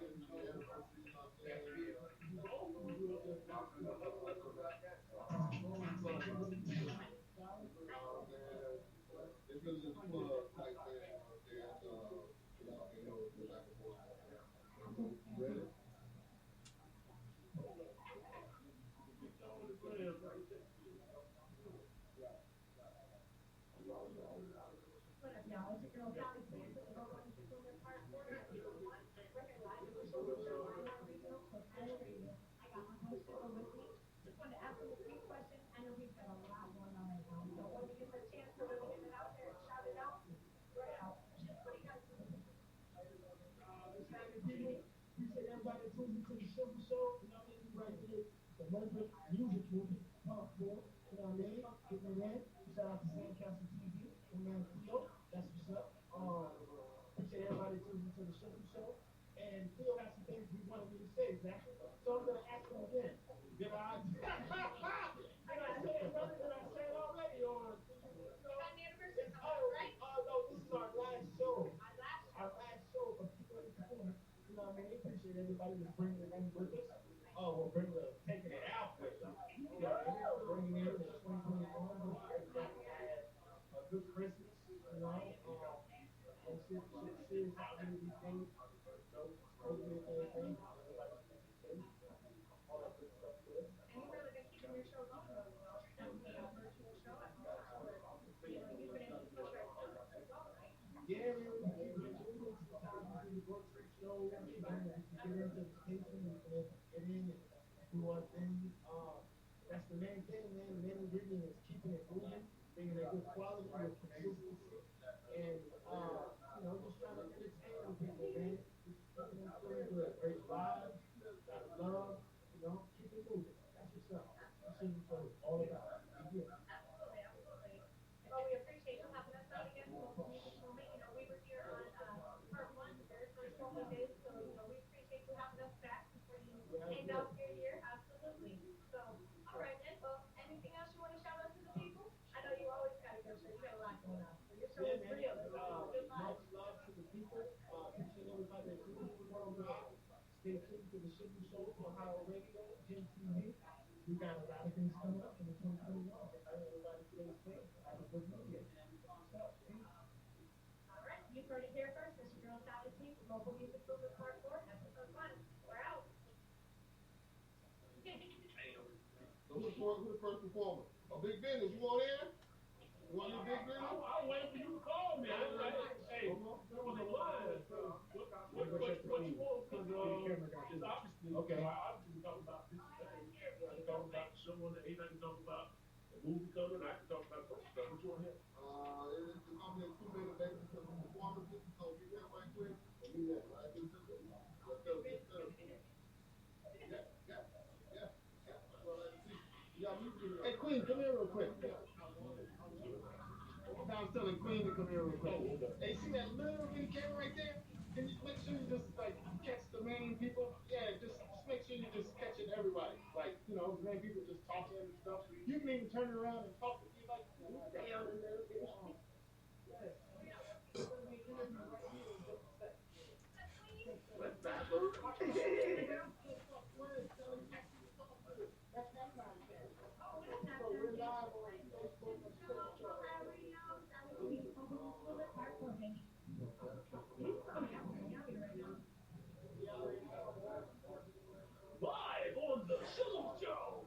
It's really just plug type thing out there. Y'all can go back and forth. Ready? What up, y'all? It's your girl, Sally Sweet. Welcome to Super Part 4, Episode 1. Record live at the show on our radio, Hotel Radio. I got my host Shizzle with me. Just wanted to ask him a quick question. I know he's got a lot going on right now. So when we get the chance to really get it out there and shout it out, throw it out. Shiz, what do you got to say? Appreciate everybody tuning to the Shizzle Show. You know what I mean? Right here. The Memphis Music Movement. Part 4. You know what I mean? Get me in. Shout out to Sandcastle TV. My man Theo. That's what's up. Appreciate everybody tuning to the Shizzle Show. And Theo has some things he wanted me to say, exactly. So I'm going to ask him again. Did I? Did I say it, brother? Did I say it already? Or? No, this is our last show. Our last show for people in the corner. You know what I mean? They appreciate everybody that's bringing it in with us. Oh, well, taking it out with us. Bringing it in 2021. A good Christmas, you know. And shit, how many of these things, COVID and everything. Everybody should be safe. All that good stuff good. And you've really been keeping your show going really well. That's the virtual show. I know that's where you've been able to push right through as well, right? Yeah, we're doing sometimes we do the grocery show, we get into the station and get in and do our thing. That's the main thing, man. The main ingredient is keeping it moving, bringing a good quality with consistency, and you know, just trying to entertain people, man. Just keeping them feeling good, great vibes, love, you know, keep it moving. That's what's up. That's what it's all about. Yeah. Absolutely, absolutely. Well, we appreciate you having us out again for this moment. You know, we were here on part 1, the very first one we did, so you know, we appreciate you having us back before you end off your year. Absolutely. So, all right then. Well, anything else you want to shout out to the people? I know you always got to go, so you got a lot going on. So your show is real. Good Much love to the people. Appreciate everybody that tunes in worldwide. Stay tuned to the Shizzle Show on Ohio Radio, Jim TV. We got a lot of things coming up in the 2021. Everybody stay safe. Have a good New Year. All right, you've heard it here first. This is your girl Sally Sweet, Local Music Movement Part 4, Episode 1. We're out. Who's the first performer? A Big Business. You want in? You want in Big Business? I was waiting for you to call me. I was like, hey, there was a line. What you want? Because obviously, okay. Obviously, we talk about this thing. I can talk about the show on the 8th. I can talk about the movie coming. I can talk about the stuff. What you want here? It's only a 2-minute basis because the performance is so be that right quick. Be that right. Let's go. Hey, Queen, come here real quick. I was telling Queen to come here real quick. Hey, see that little bitty camera right there? Can you make sure you just like catch the main people? Yeah, just make sure you just catching everybody. Like, you know, main people just talking and stuff. You can even turn around and talk to me like, damn, in there. Let's not lose. So we're live on Facebook and Twitter. Live on the Shizzle Show.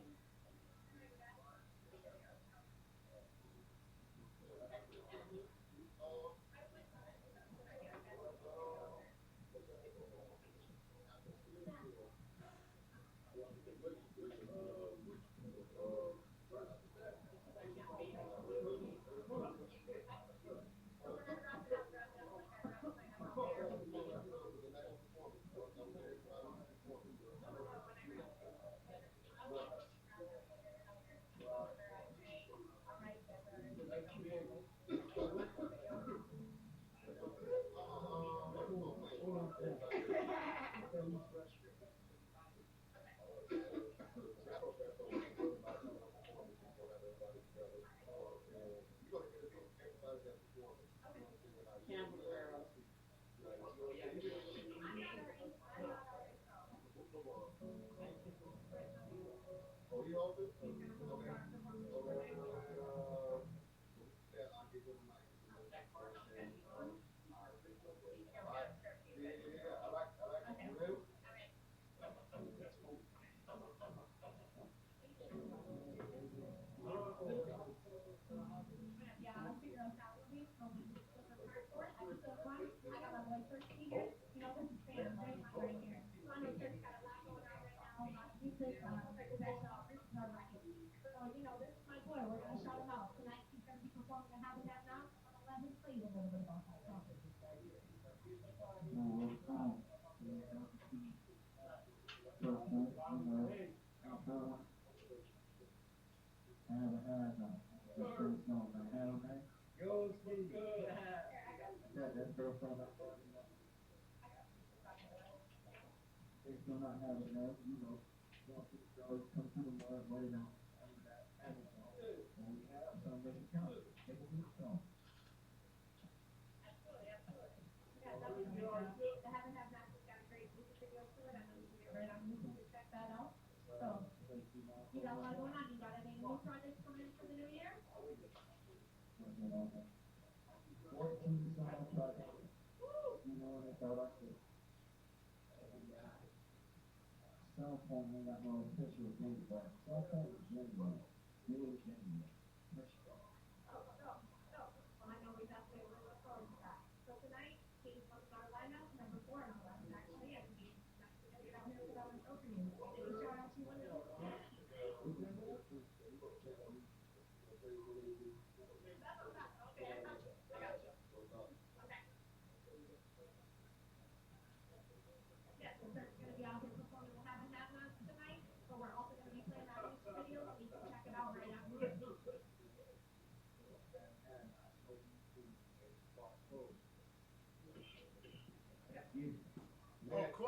Oh, cool.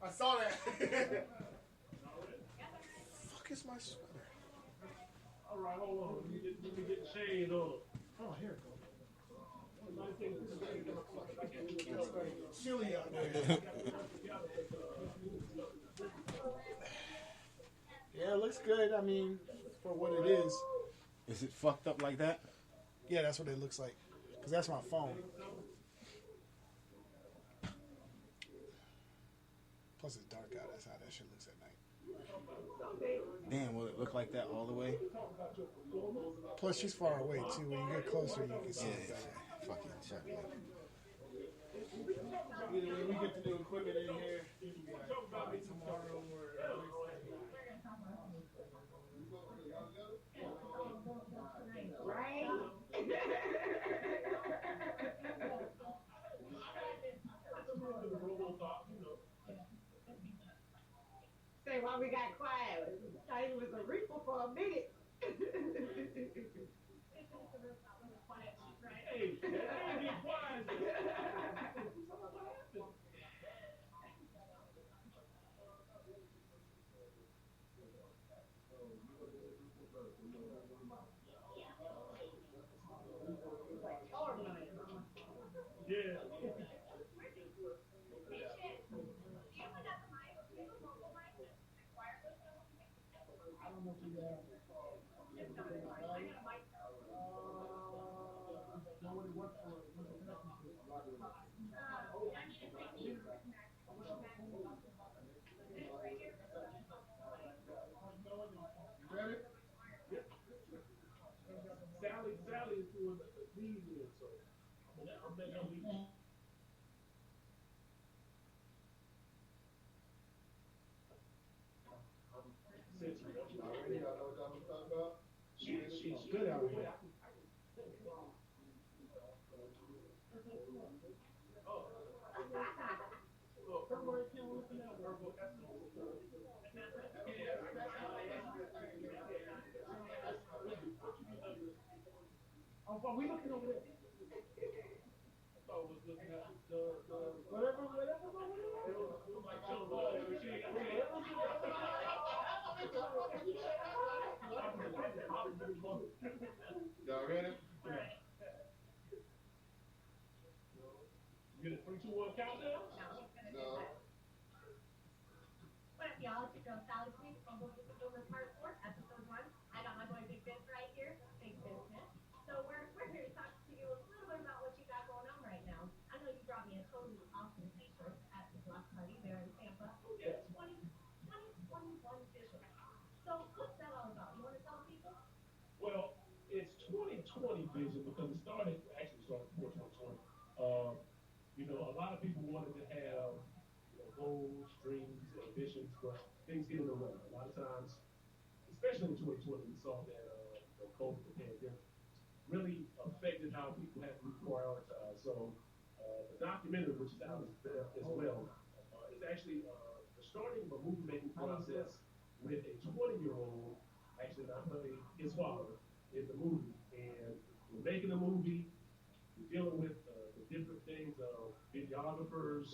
I saw that. Fuck is my sweater? All right, hold on. Let me get the shade on. Oh, here it goes. Chilly out there. Yeah, it looks good. I mean, for what it is. Is it fucked up like that? Yeah, that's what it looks like. Because that's my phone. Plus it's dark out. That's how that shit looks at night. Damn, will it look like that all the way? Plus she's far away too. When you get closer, you can see it better. Fucking check. When we get the new equipment in here, probably tomorrow or Right? Say why we got quiet. Thought it was a reaper for a minute. hey, be quiet. Yeah. Sally is doing these here, so I'm letting them leave. She's good out here. Are we looking over there? I thought we was looking at the whatever. Y'all ready? You get a 3, 2, 1 countdown? No. What up, y'all? It's your girl Sally Sweet from Book Part 4, episode 2020 vision because it actually started before 2020. You know, a lot of people wanted to have goals, dreams, ambitions, but things get in the way. A lot of times, especially in 2020, we saw that COVID, the pandemic, really affected how people have to prioritize. So the documentary, which is out as well, is actually the starting of a movie making process with a 20-year-old actually not playing his father in the movie. And we're making a movie, we're dealing with the different things of videographers,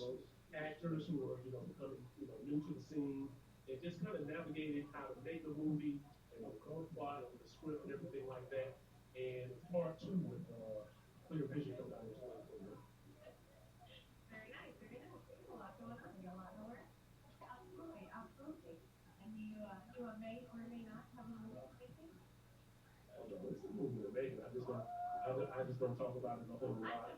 actors who are, becoming, new to the scene, and just kind of navigating how to make a movie and the plot, the script, and everything like that. And it's part 2 with Clear Vision coming out in 2021. Very nice, very nice. There's a lot going on. You got a lot to learn. Absolutely, absolutely. And you may or may not have a movie making. It's a movie we're making. I just don't talk about it a whole lot.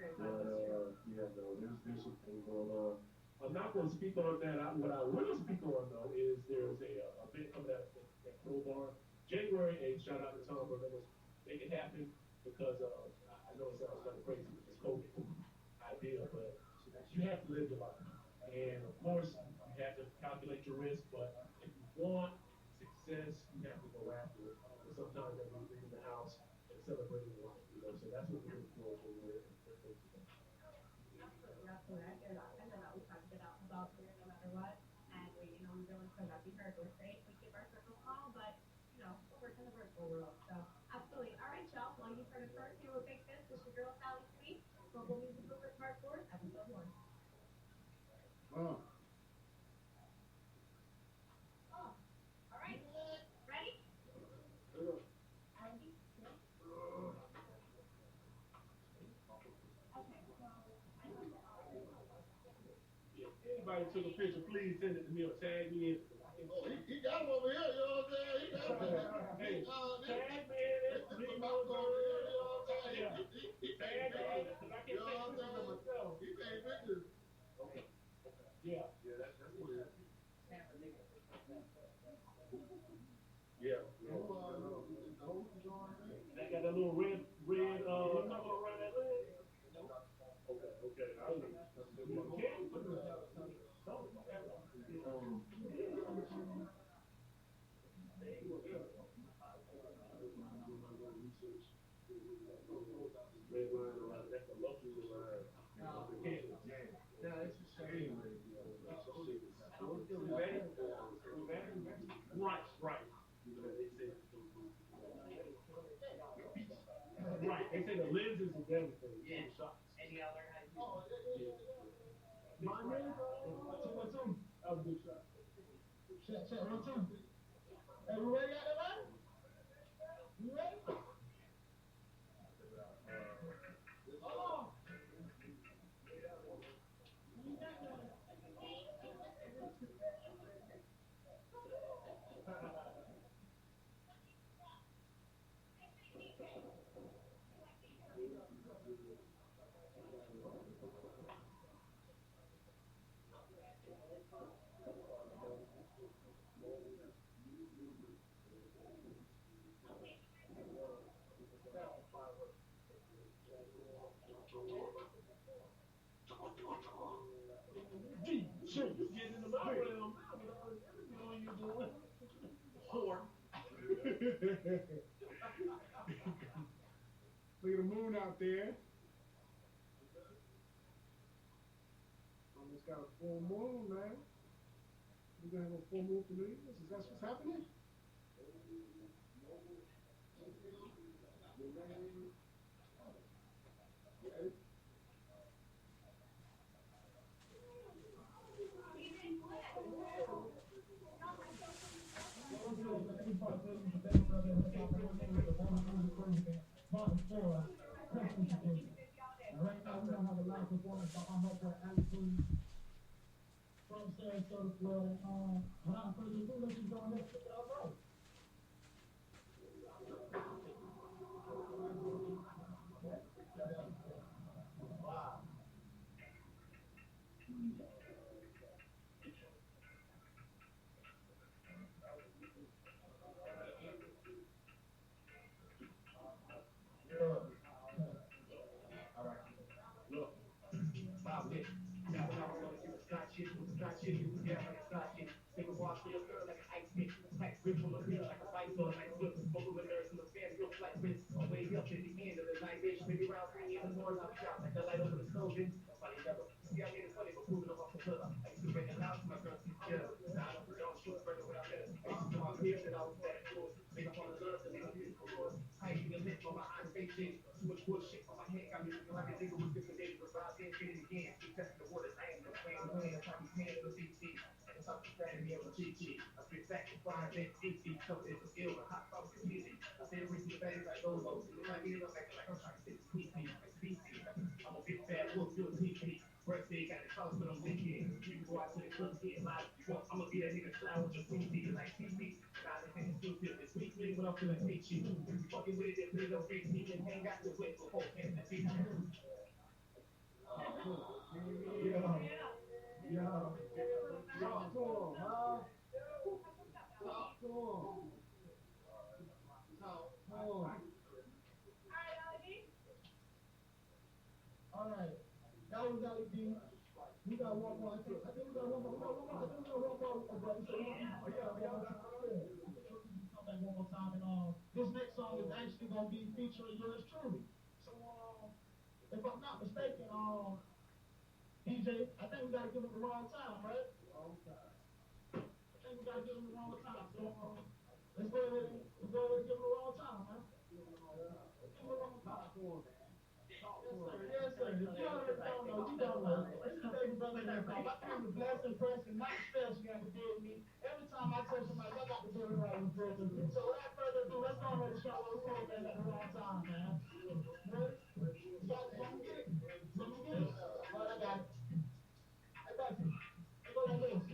Yeah, no, there's some things going on. I'm not going to speak on that. What I will speak on though is there's a bit coming out at Crowbar January 8th. Shout out to Tom for letting us make it happen because I know it sounds kind of crazy with this COVID idea, but you have to live your life, and of course you have to calculate your risk. But if you want success, you have to go after it. And sometimes that means leaving the house and celebrating life. So that's what we're looking forward to. Absolutely. I know that we try to get out and about here no matter what. And we really could not be heard. We're great. We keep our circle small, but, we're working the virtual world. So, absolutely. All right, y'all. Well, you've heard it first here with Big Fist. This is your girl, Sally Sweet. Global Music Movement Part 4, Episode 1. Oh. All right. Ready? Anybody took a picture, please send it to me or tag me in. Oh, he got him over here, you know what I'm saying? He got him. Hey, tag me in it. Leave me over here, you know what I'm saying? Tag me in it, because I can't take pictures of myself. He made pictures. Okay. Yeah. Yeah, that's what it is. Yeah. That got that little red, number around that leg? Okay. Red line around, that's the luxury line. It's a shame. Right. Right. They say the lenses is everything. Yeah. Any other My name, 212. That was a good shot. Check, 1, 2. Everybody got that right? You ready? Oh. Shit, you getting in the background. What you doing? Whore. Look at the moon out there. Almost got a full moon, man. We're gonna have a full moon for New Year's. Is that what's happening? Right now, we don't have a live performance, but I'm up with Allison from Sarasota, Florida. Without further ado, let's just go ahead and kick it off right. stay shit. Too much bullshit on my head got me looking like a nigga was different days. But I did it again. Keep testing the waters. I ain't no playing. I be paying for CT. And talk to me on the GT. I spit back and find that CT. Something is ill. The hot sauce is easy. I say every thing like those. If I get it up, like I'm trying to stick sweet tea. Species. I'm a big fat wolf. You're a TP. Birthday got the sauce, but I'm thinking. You go out to the club, get live. I'm gonna be that nigga fly with your sweet tea. Like TP. Nah, this ain't stupid. It's sweet tea, but I'm feeling peachy. Fucking with it, please don't fake me. And ain't got to wait for hope. And the teacher. Yeah. Talk to him, huh? Talk to him. Talk to him. All right. That was LED. We got one more. I think we got one more. I think we got one more. Come back one more time. And this next song is actually gonna be featuring yours truly. So if I'm not mistaken, DJ, I think we gotta give him the wrong time, right? I think we gotta give him the wrong time. So let's go ahead and give him the wrong time, man. Give him the wrong time. Yes, sir. If you already don't know, you don't know. This is baby brother that call. I come to bless and press and not spell. You got to deal with me. Every time I touch somebody, I got to do it right with pressure. So without further ado, let's go ahead and show what we're doing at the wrong time, man. Ready? Let me get it. Let me get it. All right, I got it. I got you. Go like this.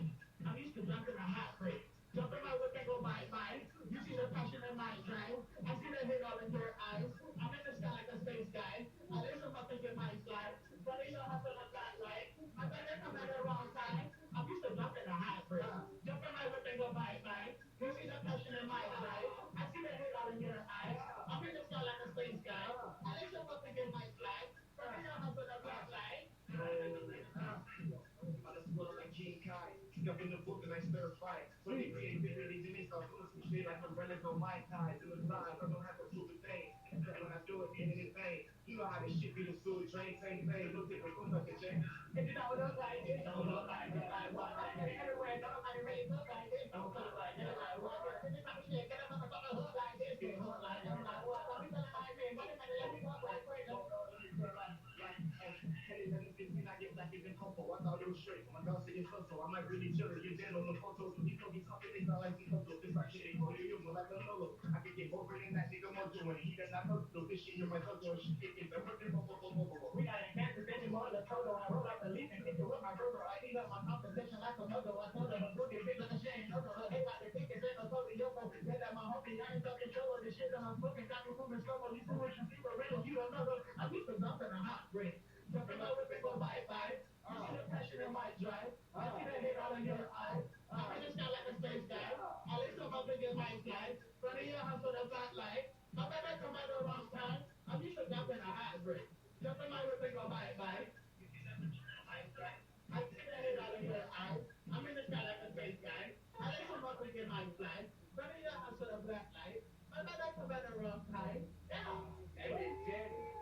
I'm used to jumping a hot break. Jumping my whip and go bye-bye. You see the passion in my drive. I see the hate all in your eyes. I'm in the sky like a space guy. I listen up thinking my slide. But they don't have to look that light. I better come at the wrong time. I'm used to jumping a hot break. Jumping my whip and go bye-bye. You see the passion in my drive. I see the hate all in your eyes. I'm in the sky like a space guy. I listen up thinking my slide. But they don't have to look that light. I just look like King Kai. Stuck in the book and I stir fry. So they creativity, then they start doing some shit like umbrellas on my tie. Do it live, I don't have to prove a thing. And when I do it, in anything. You know how this shit be the sewage drain, same thing. No different from nothing, Jay. If you don't look like this, don't look like this. Like what? Everywhere, nobody raised up like this. Don't look like this. Like what? If you talk shit, get a motherfucker hook like this. Get hook like this. Like what? Don't be telling my man, but if I let me up like crazy. I get black even comfort. I thought it was straight. My dog said it's hustle. I might really chill it. You're dead on the photos. When you know me talking, they sound like he hustle. This like shit ain't for you. Like a solo. I can get over in that nigga mojo. And he does not hustle. This shit in my hustle. She kicking. We got a cancer bitch on the photo. I roll out the leaf and kick it with my brother. I eat up my competition like a mother. I told her, look at big like a shame. Hey, like the tickets in the photo. Yo, said that my homie, I ain't talking trouble. This shit that I'm smoking got me moving slow. You see what you see, but really, you don't know. I used to dump in a hot break. Jumping my whip and go bye-bye. You see the passion in my drive. I see the hate all in your eyes. I'm in the sky like a space guy. I listen up against my slide. Front of your house with a flat light. I better come at the wrong time. I'm used to jumping a hot break. Jumping my whip and go bye-bye. You see the passion in my drive. I see the hate all in your eyes. I'm in the sky like a space guy. I listen up against my slide. Front of your house with a black light. I better come at the wrong time. Yeah. Hey, Jenny.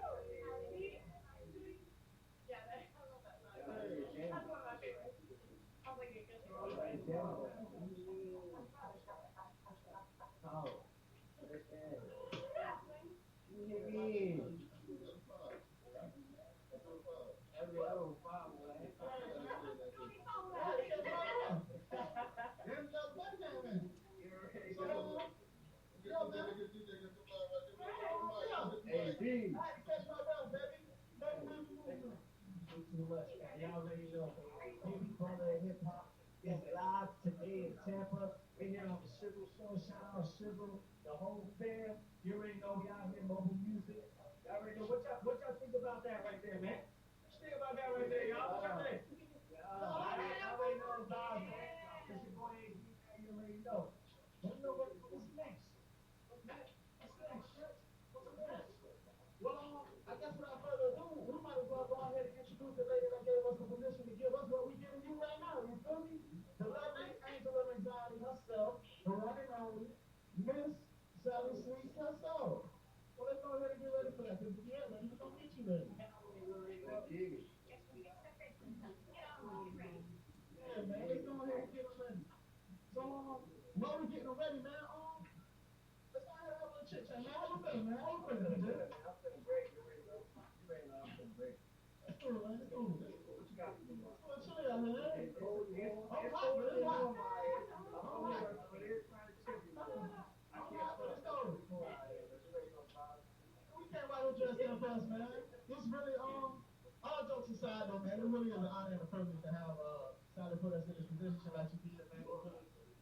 That's one of my favorites. I was like, it gets me. Y'all already know. Baby brother of hip hop is live today in Tampa. We're here on the Shizzle Show. Shout out Shizzle, the whole fam. You already know we out here mobile music. Y'all already know what y'all think about that right there, man. What you think about that right there, y'all? What y'all think? I already know it's live, man. It's your boy AZ, you already know. But you know what's next? What's next? What's next? Well, I guess without further ado, we might as well go ahead and introduce the lady that gave us the permission to give us what we're giving you right now. You feel me? The lovely angel of anxiety herself, the one and only Miss Sally Sweets herself. So let's go ahead and get ready for that. Because if you're ready, we're going to get you ready. Yeah, man. Let's go ahead and get them ready. So, while we're getting them ready, man, let's go ahead and have a little chit chat. man. How you been, man? How you been, man? I'm feeling great. You ready, bro? You ready, man? I'm feeling great. Let's go, man. Let's go. What you got for me, man? What's chill out, man? It's cold. I'm hot, man. It's hot. I'm hot. But it's trying to chill you. I can't stop. Let's go. We can't ride no just stand for us, man. This really, all jokes aside, though, man, it really is an honor and a privilege to have Sally put us in this position like she did, man.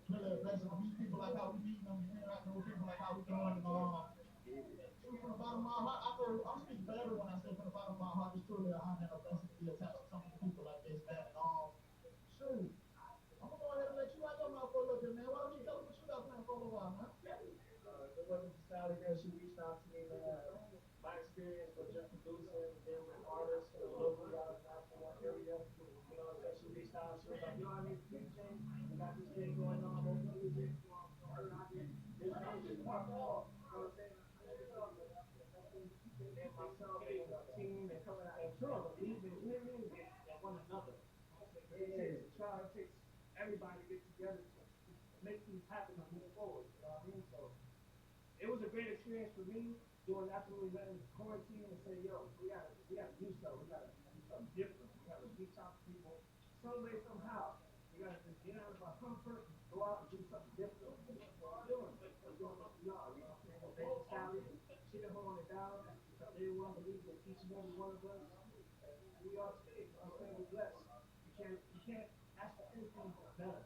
Really a blessing to meet people like how we meet them, interacting with people like how we doing. From the bottom of my heart, I'm speaking for everyone. I say from the bottom of my heart, it's truly an honor and a blessing to be attached to so many people like this, man. Shoot, I'm gonna go ahead and let you out your mouth for a little bit, man. Why don't you tell us what you got planned for a little while, man? It wasn't just Sally, man. She reached out to me, man. My experience with just producing, being with artists, locally out in one area. You know, so she reached out. She was like, yo, I need to DJ. We got this thing going on, local music. Her and I did this music. You know what I'm saying? And myself and the team and coming out and sure, believing in one another. It takes everybody to get together to make things happen and move forward. You know what I mean? So it was a great experience for me doing after we went into quarantine and say, yo, we gotta do something. We gotta do something different. We gotta reach out to people some way, somehow. We gotta just get out of our comfort, go out and do something different. That's what we're doing. We're doing what we are. You know what I'm saying? Well, thank you, Sally. She been holding it down. Everyone believes in each and every one of us. And we are today. I'm saying we're blessed. You can't ask for anything better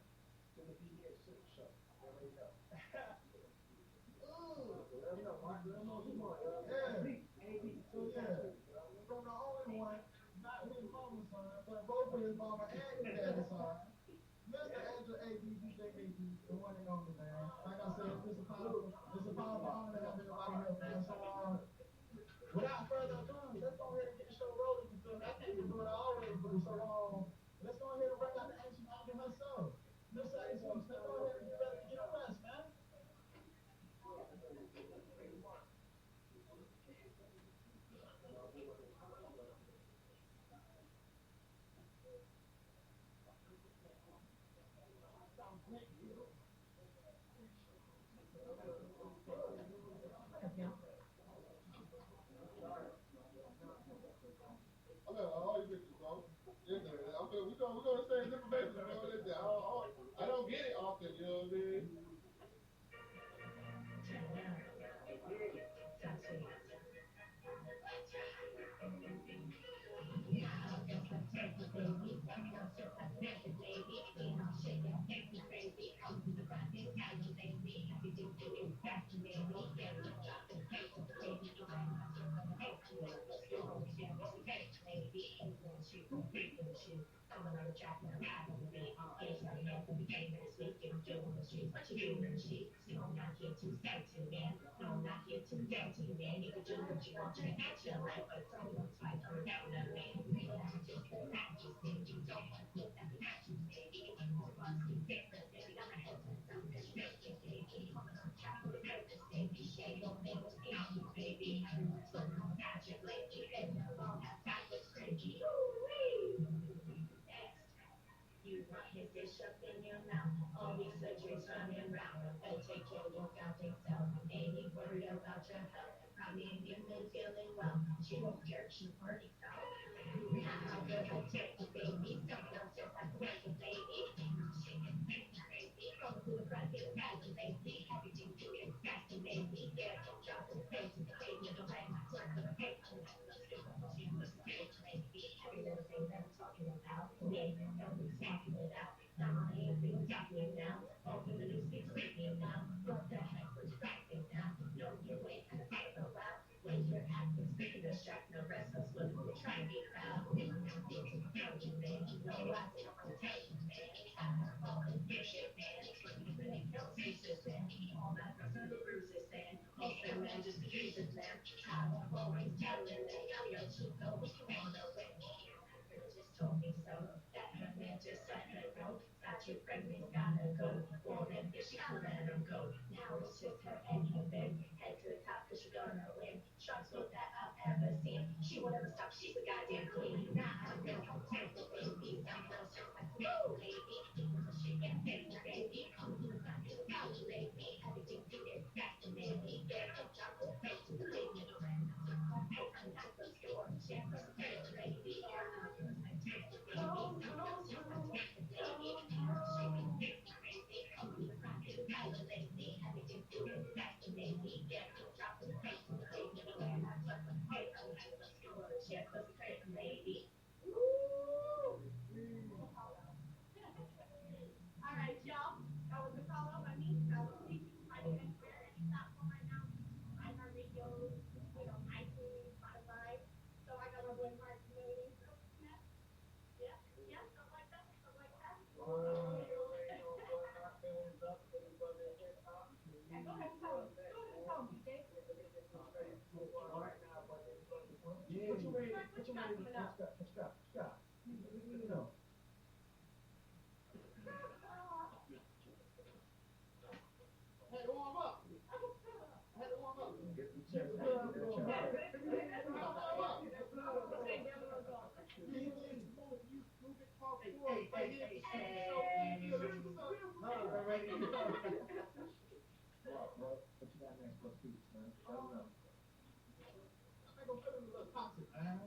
than to be here to sit and show. There you go. Let me know, Mark. Let me know what's going on. So yeah, from the only one, not his mama's son, but both of his mama and his daddy's son. Mr. Angel AD, DJ AD, the one and only, man. Like I said, it's a powerful honor to have everybody here, man. So, without further ado, let's go ahead and get the show rolling. I can't do what I always do. So, let's go ahead and bring out the ancient Angel herself. Miss Sally Sweets, let's go ahead and get ready to get pressed, man. We're gonna stay in different bases, bro. I don't get it often, you know what I mean? I'm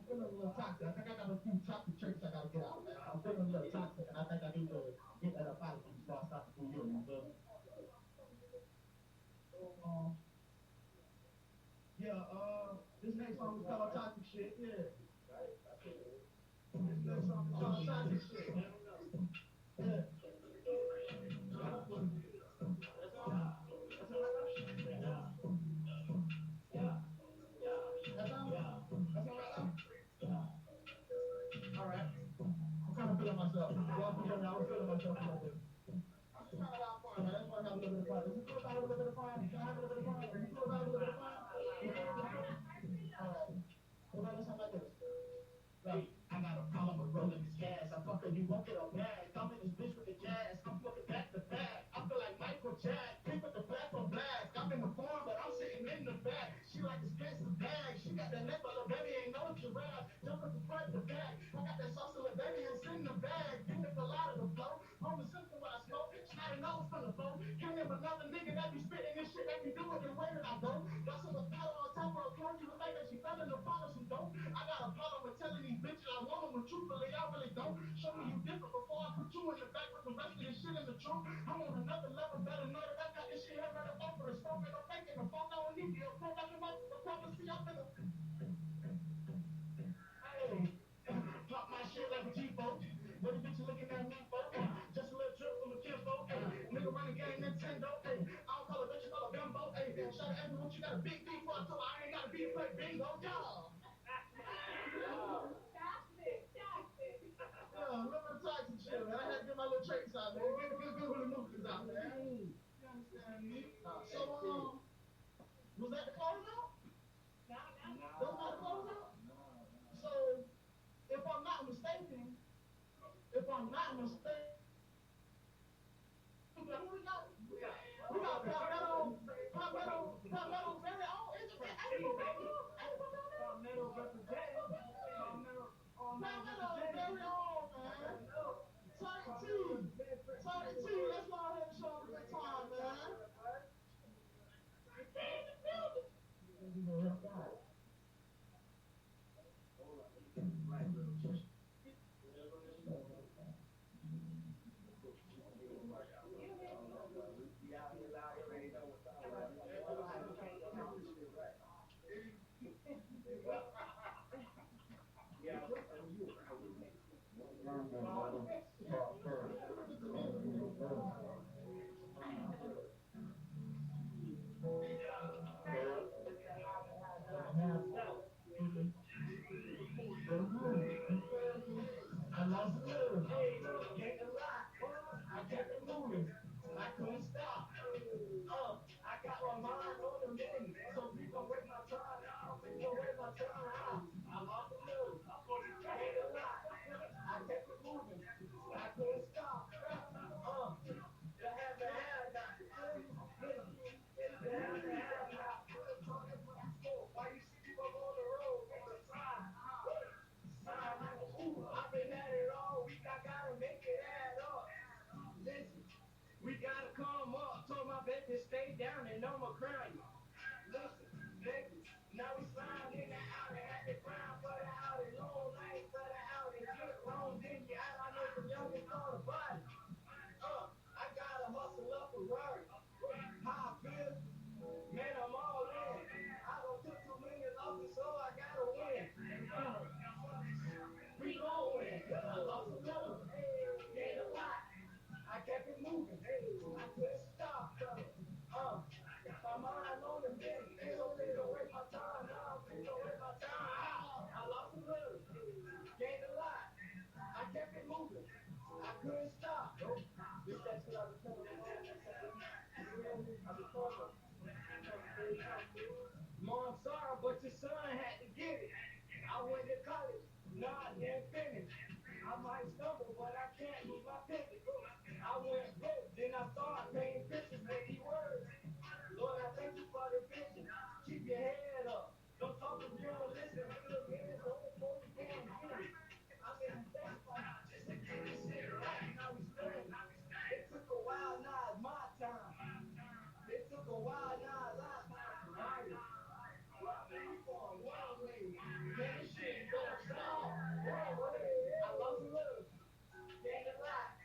feeling a little toxic. I think I got a few toxic traits I gotta get out, man. I'm feeling a little toxic, and I think I need to get that up out of me before I start to do you. This next song is called Toxic Shit. Yeah. This next song is called Toxic Shit. Yeah. Myself. I was feeling myself a little bit. I'm just trying to have fun, man. That's why I have a little bit of fun. Is it cool if I have a little bit of fun? Can I have a little bit of fun? Is it cool if I have a little bit of fun? Alright. Well, let's have like this. Like, I got a problem with rolling this gas. I'm fucking you won't get a bag. I'm in this bitch with the gas. I'm fucking back to back. I feel like Michael Jack. Pick with the black on black. I'm in the form, but I'm sitting in the back. She like expensive bag. She got that neck, but the baby ain't no giraffe. Jump at the front, the back. I got that sauce in the baby, it's in the bag. Give me a lot of the flow. Home is simple when I smoke. Snotty nose from the phone. Can't name another nigga that be spitting this shit that can do it the way that I go. Got some powder on top of a clone. You look like that she fell in the bottle, some dope. I got a problem with telling these bitches I want them, but truthfully, I really don't. Show me you different before I put you in the back with the rest of this shit in the trunk. I'm on another level, better know that I got this shit here right up off for the smoke. And I'm making the phone, I don't need you. I'm back in my prophecy, I'm in the... Hey, pop my shit like a G-Boat. What the bitch looking at me for? Just a little trip from the Kimbo. Nigga running game Nintendo. I don't call a bitch, I call a bimbo. Shout out to what you got a big D for. I told her I ain't got a big play bingo. Y'all. Remember the toxic shit, man. I had to get my little traits out, man. Get good with the movies out, man. You understand me? So, was that the close out? No. That was not the close out? So, if I'm not mistaken, we got Palmetto, very own. Palmetto represent. Palmetto, very own, man. Tony T, let's go ahead and show them a good time, man. I lost the nerve. Gained a lot. I kept it moving. I couldn't stop. I got my mind on the menu. So please don't waste my time now. Please don't waste my time. I lost the nerve. Gained a lot. I kept it moving. I couldn't stop. You have to have that. Why you see people on the road? I've been at it all week, I gotta make it add up. Listen, we gotta come up. Told my baby stay down and I'ma crown you. Listen, baby, now we slide in the alley, had to grind for the alley, long night for the alley, get wrong, then you out, I know some youngins on the body. I gotta hustle up a word. How I feel? Man, I'm all in. I don't took too many losses, so I gotta win. We gon' win. I lost a little, gained a lot. I kept it moving. I couldn't stop. My mind on the bed. So please don't waste my time. Please don't waste my time. I lost a little, gained a lot. I kept it moving. I couldn't stop. This that's what I was telling you. Mom, sorry, but your son had to get it. I went to college. not yet finished. I might stumble, but I can't lose my pivot. I went broke, then I started paying pictures, making words. Lord, I thank you for the vision. Keep your head up. Don't talk if you don't listen. Look, man, it's over for the damn game. I'm in the best fight. Just to get this shit right. Now we stand. It took a while, now it's my time. It took a while, now it's our time. We going one way. Man, this shit going south. One way. I lost a little. Gained a lot.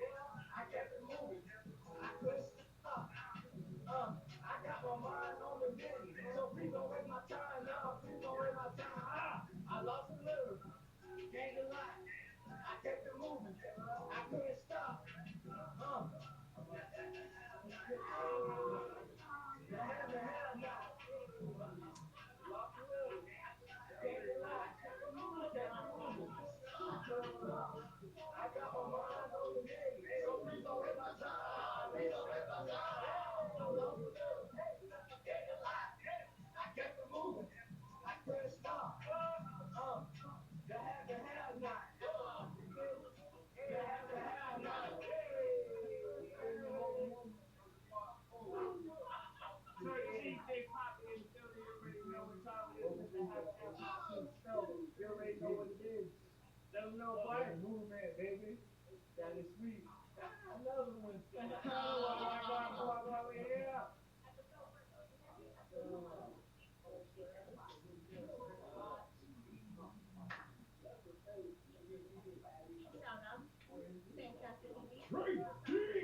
I kept it moving. I couldn't stop. I got my mind on the business. So please don't waste my time now. Please don't waste my time. I lost a little. Gained a lot. I kept it moving. I couldn't stop. You already know what it is. Let them know, boy. Movement, baby. That is sweet. Another one. Yeah.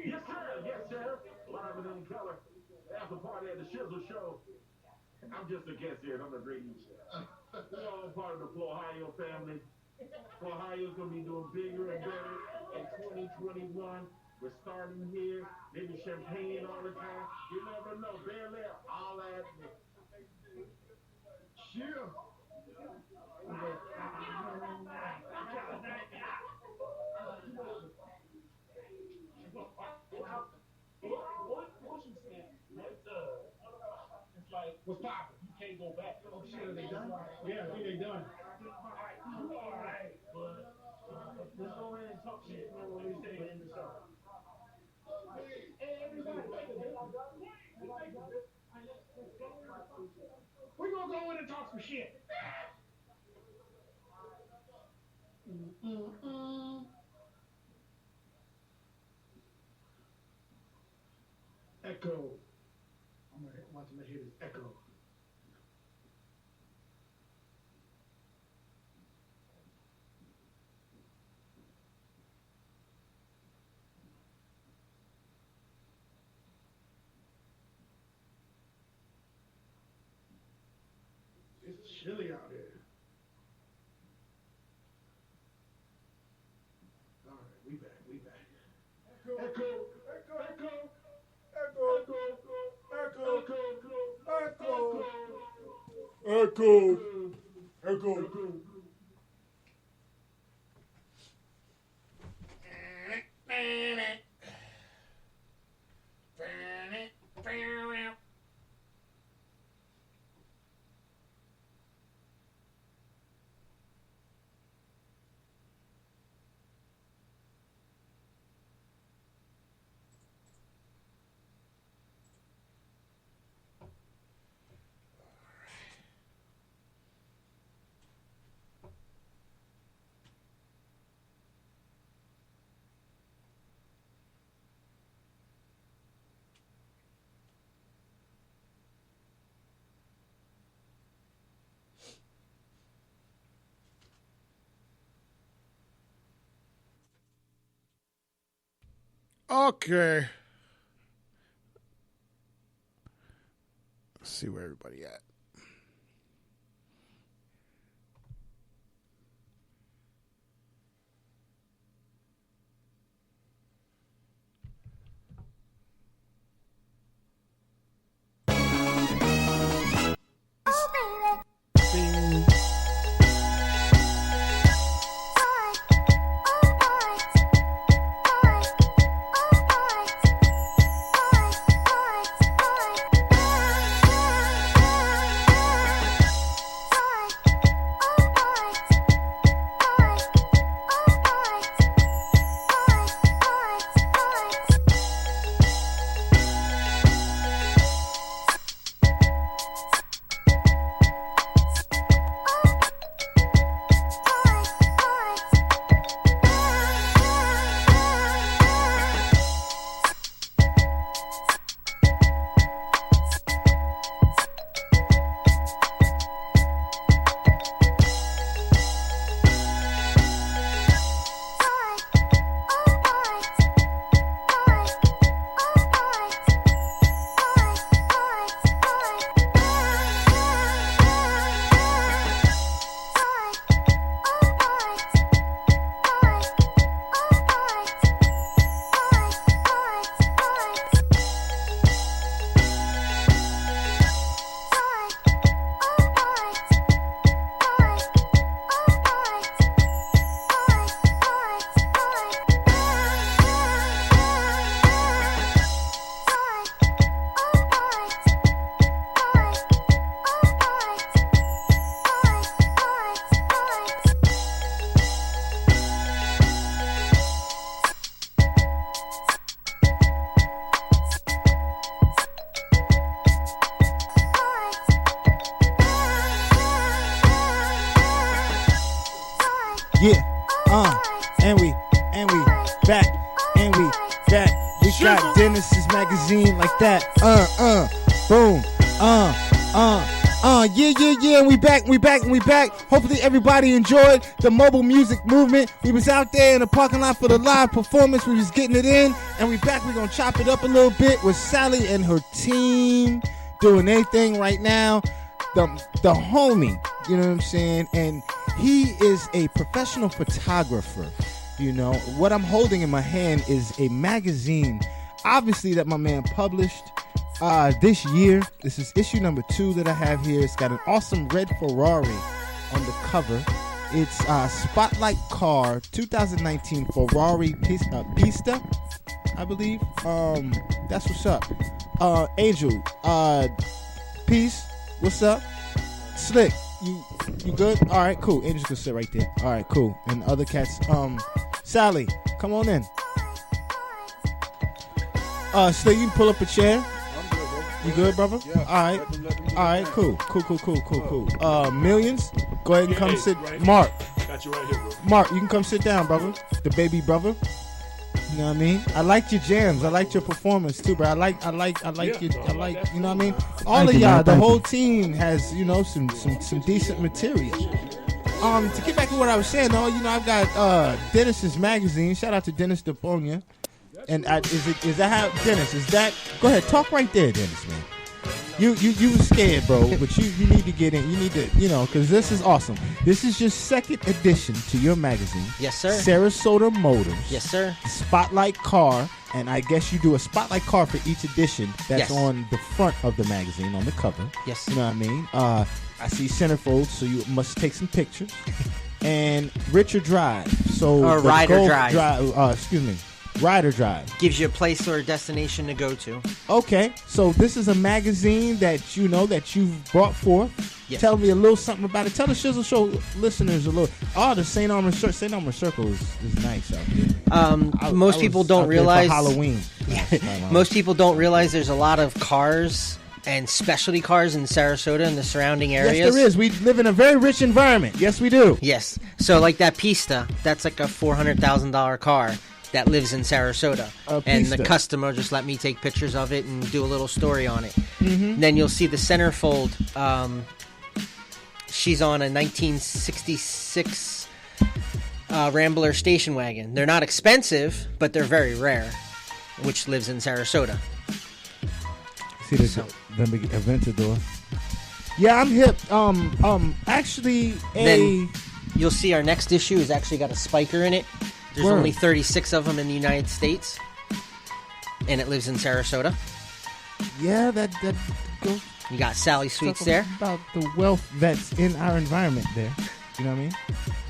Yes, sir. Yes, sir. Live and in color. After party at the Shizzle show. I'm just a guest here. I'm the greatest. We're all part of the Ohio family. Ohio's gonna be doing bigger and better in 2021. We're starting here. Maybe champagne all the time. You never know. Bel Air, all that. Sure. What's poppin'? You can't go back. Oh shit, are they done? Yeah, I think they done. You alright, but let's go in and talk shit. Remember when we say in the show? Hey, everybody, we're gonna go in and talk some shit. Echo. I'm gonna want them to hear this echo. It's chilly out here. All right, we back. Echo, echo, echo, echo, echo, echo, echo, echo. Okay. Let's see where everybody at. Yeah. And we back. And we back. We got Dennis's magazine like that. Boom. Yeah. We back. Hopefully everybody enjoyed the mobile music movement. We was out there in the parking lot for the live performance. We was getting it in, and we back. We're gonna chop it up a little bit with Sally and her team doing their thing right now. The homie, you know what I'm saying? And he is a professional photographer. You know, what I'm holding in my hand is a magazine, obviously, that my man published this year. This is issue number 2 that I have here. It's got an awesome red Ferrari on the cover. It's Spotlight Car 2019 Ferrari Pista, I believe. That's what's up. Angel, Peace, what's up? Slick, you good? All right, cool. Angel's gonna sit right there. All right, cool. And other cats, Sally, come on in. Slick, you can pull up a chair. You good, brother? Yeah. All right, cool. Millions, go ahead and come sit. Right. Mark. Got you right here, bro. Mark, you can come sit down, brother. The baby brother. You know what I mean? I liked your jams. I liked your performance too, bro. I like you know what I mean? All of y'all, the whole team has, you know, some decent material. To get back to what I was saying though, you know, I've got Dennis's magazine. Shout out to Dennis DePonia. And is that how Dennis? Is that? Go ahead, talk right there, Dennis, man. You was scared, bro, but you need to get in. You need to, you know, because this is awesome. This is your second edition to your magazine. Yes, sir. Sarasota Motors. Yes, sir. Spotlight Car, and I guess you do a Spotlight Car for each edition. That's on the front of the magazine, on the cover. Yes. You know what I mean? I see centerfold, so you must take some pictures. And Richard Drive. So Rider Drive. Rider Drive gives you a place or a destination to go to. Okay, so this is a magazine that you know that you've brought forth. Yes. Tell me a little something about it. Tell the Shizzle Show listeners a little. Oh, the St. Armor Circle is nice out there. Most people don't realize Halloween. Most people don't realize there's a lot of cars and specialty cars in Sarasota and the surrounding areas. Yes, there is. We live in a very rich environment. Yes, we do. Yes. So like that Pista, that's like a $400,000 car that lives in Sarasota, and the customer just let me take pictures of it and do a little story on it. Mm-hmm. Then you'll see the centerfold. She's on a 1966 Rambler station wagon. They're not expensive, but they're very rare, which lives in Sarasota. See the Aventador. Yeah, I'm hip. Actually, Then you'll see our next issue has actually got a spiker in it. There's only 36 of them in the United States, and it lives in Sarasota. Yeah, that goes. You got Sally Sweets there. About the wealth that's in our environment there. You know what I mean?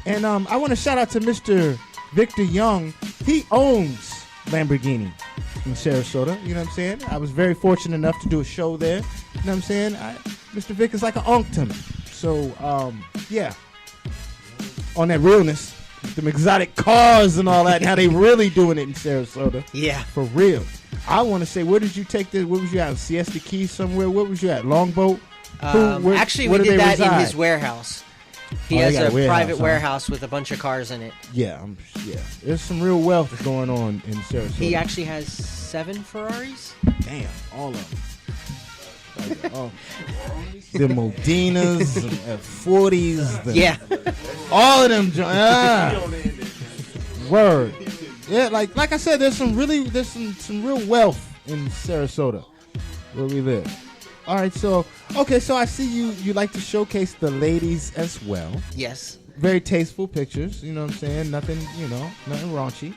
And I want to shout out to Mr. Victor Young. He owns Lamborghini in Sarasota. You know what I'm saying? I was very fortunate enough to do a show there. You know what I'm saying? Mr. Vic is like an uncle to me. So, yeah. On that realness. Them exotic cars and all that, and how they really doing it in Sarasota. Yeah. For real. I want to say, where did you take this? Where was you at? Siesta Key somewhere? Where was you at? Longboat? Actually, we did that in his warehouse. He has a private warehouse with a bunch of cars in it. Yeah. There's some real wealth going on in Sarasota. He actually has 7 Ferraris. Damn, all of them. The Modinas, the F40s, all of them. Word, yeah. Like I said, there's some real wealth in Sarasota where we live. All right, so I see you like to showcase the ladies as well. Yes. Very tasteful pictures. You know what I'm saying? Nothing raunchy.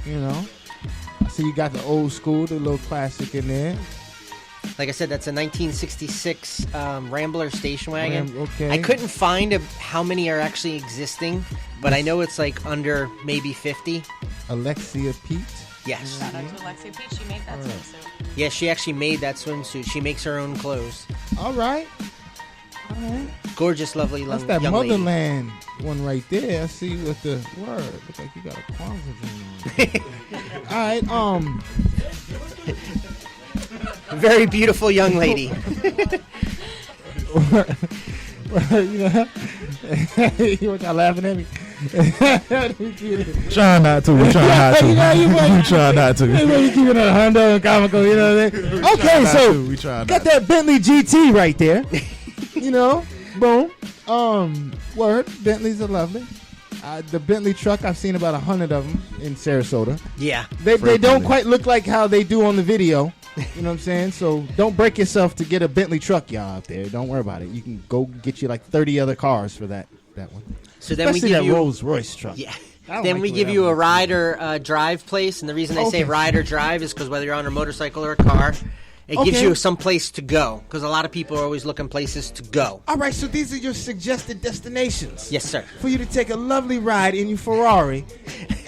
You know. I see you got the old school, the little classic in there. Like I said, that's a 1966 Rambler station wagon. Okay. I couldn't find how many are actually existing, but I know it's like under maybe 50. Alexia Pete? Yes. Shout out to Alexia Pete. She made that swimsuit. Yeah, she actually made that swimsuit. She makes her own clothes. All right. Gorgeous, lovely, that's that Motherland one right there. I see with the word. Look like you got a Kwanzaa jean on. All right. Very beautiful young lady. You know, you y'all laughing at me. Trying not to. We trying not to. We trying not to. We keeping it Honda and comical, you know what I mean? Okay, so we trying got that Bentley GT right there. You know, boom. Word. Bentleys are lovely. The Bentley truck, I've seen about 100 of them in Sarasota. Yeah. They don't quite look like how they do on the video. You know what I'm saying? So don't break yourself to get a Bentley truck, y'all out there. Don't worry about it. You can go get you like 30 other cars for that one. So then Especially we give that you Rolls Royce truck. Yeah. Then we give you a ride or drive place, and the reason I say ride or drive is because whether you're on a motorcycle or a car, it gives you some place to go. Because a lot of people are always looking places to go. All right, so these are your suggested destinations. Yes, sir. For you to take a lovely ride in your Ferrari,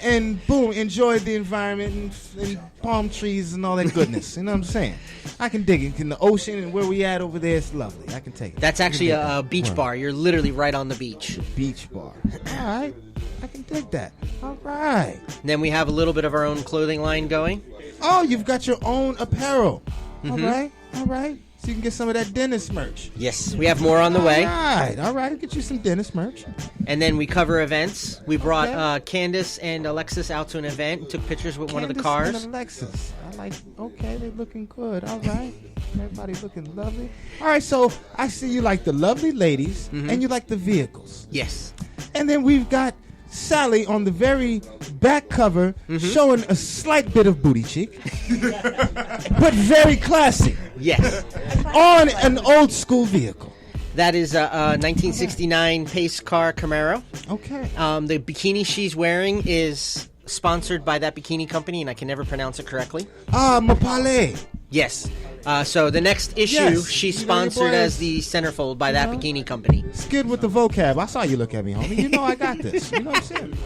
and boom, enjoy the environment and palm trees and all that goodness. You know what I'm saying? I can dig it. In the ocean and where we at over there, it's lovely. I can take it. That's actually a beach bar. You're literally right on the beach. Beach bar. All right. I can dig that. All right. Then we have a little bit of our own clothing line going. Oh, you've got your own apparel. Mm-hmm. All right. All right. So you can get some of that dentist merch. Yes, we have more on the way. All right. I'll get you some dentist merch. And then we cover events. We brought Candace and Alexis out to an event and took pictures with one of the cars. And Alexis. I like, okay, they're looking good. All right. Everybody looking lovely. All right, so I see you like the lovely ladies and you like the vehicles. Yes. And then we've got Sally on the very back cover showing a slight bit of booty cheek, but very classy. Yes. On an old school vehicle. That is a 1969 pace car Camaro. Okay. The bikini she's wearing is sponsored by that bikini company, and I can never pronounce it correctly. Mapale. Yes. So the next issue, she's sponsored as the centerfold by that bikini company. It's good with the vocab. I saw you look at me, homie. You know I got this. You know what I'm saying?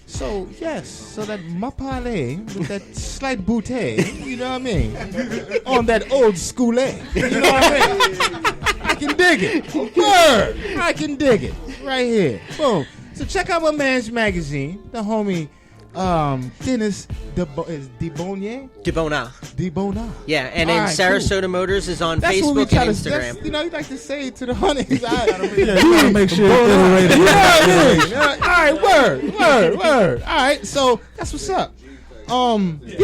So, yes. So that Mapale with that slight bootay, you know what I mean? On that old school A. You know what I mean? I can dig it. Word. I can dig it. Right here. Boom. So check out my man's magazine. The homie Dennis DeBona. Yeah, and then Sarasota Motors is on Facebook and Instagram. You know, you like to say it to the honeys. You gotta make sure it's iterated. All right, word. All right, so that's what's up. Like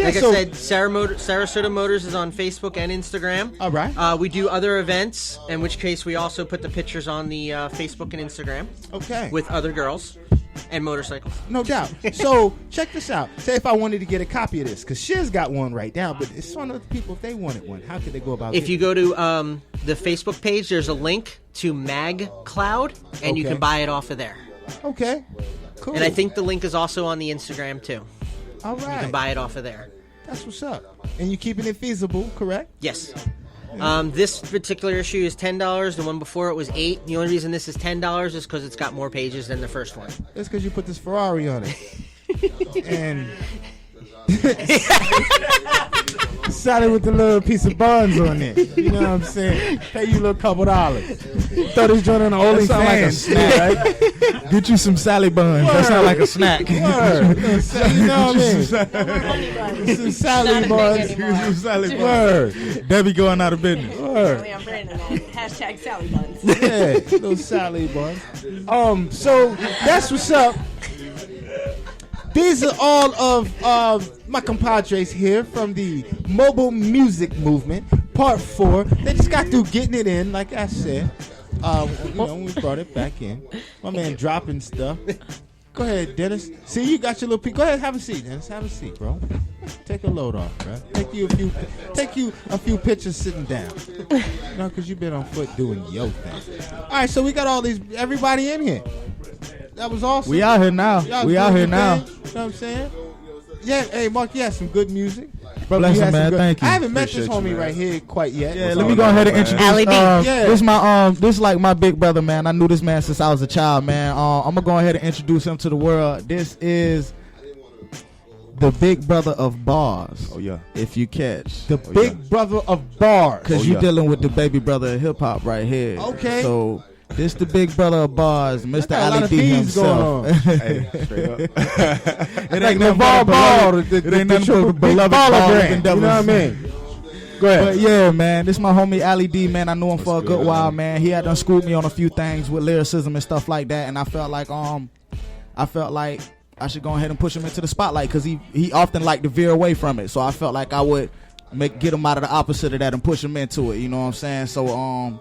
I said, Sarasota Motors is on Facebook and Instagram. All right. We do other events, in which case we also put the pictures on the Facebook and Instagram. Okay. With other girls and motorcycles. No doubt. So check this out. Say if I wanted to get a copy of this, because Shiz got one right now, but it's one of the people, if they wanted one, how could they go about it? If you go to the Facebook page, there's a link to MagCloud, and you can buy it off of there. Okay. Cool. And I think the link is also on the Instagram, too. All right. You can buy it off of there. That's what's up. And you're keeping it feasible, correct? Yes. This particular issue is $10. The one before it was $8. The only reason this is $10 is because it's got more pages than the first one. That's because you put this Ferrari on it. And Sally with the little piece of buns on it. You know what I'm saying? Pay you a little couple dollars. Throw this joint on the OnlyFans. Sound like a snack, right? Get you some Sally buns. Word. That sound like a snack. Word. You know what I mean? Some Sally buns. Some Sally buns. Word. Debbie going out of business. Word. I'm branding that. Hashtag Sally buns. Yeah, those Sally buns. So that's what's up. These are all of my compadres here from the Mobile Music Movement, Part 4. They just got through getting it in, like I said. We brought it back in. My man dropping stuff. Go ahead, Dennis. See, you got your little piece. Go ahead, have a seat, Dennis. Have a seat, bro. Take a load off, bro. Take you a few pictures sitting down. No, because you've been on foot doing your thing. All right, so we got all these, everybody in here. That was awesome. We out here now. We out here now. You know what I'm saying? Yeah, hey, Mark, you had some good music. Bless him, man. Thank you. I haven't met this homie right here quite yet. Yeah, let me go ahead and introduce. This is like my big brother, man. I knew this man since I was a child, man. I'm gonna go ahead and introduce him to the world. This is the big brother of bars. Oh yeah. If you catch the big brother of bars, because you're dealing with the baby brother of hip hop right here. Okay. So. This the big brother of bars, Mr. Ali D himself. Hey, straight up. It ain't nothing but beloved ball. You know what I mean? Go ahead. But yeah, man, this my homie Ali D, man. I knew him for a good while, man. He had done schooled me on a few things with lyricism and stuff like that, and I felt like I felt like I should go ahead and push him into the spotlight because he often liked to veer away from it. So I felt like I would get him out of the opposite of that and push him into it. You know what I'm saying? So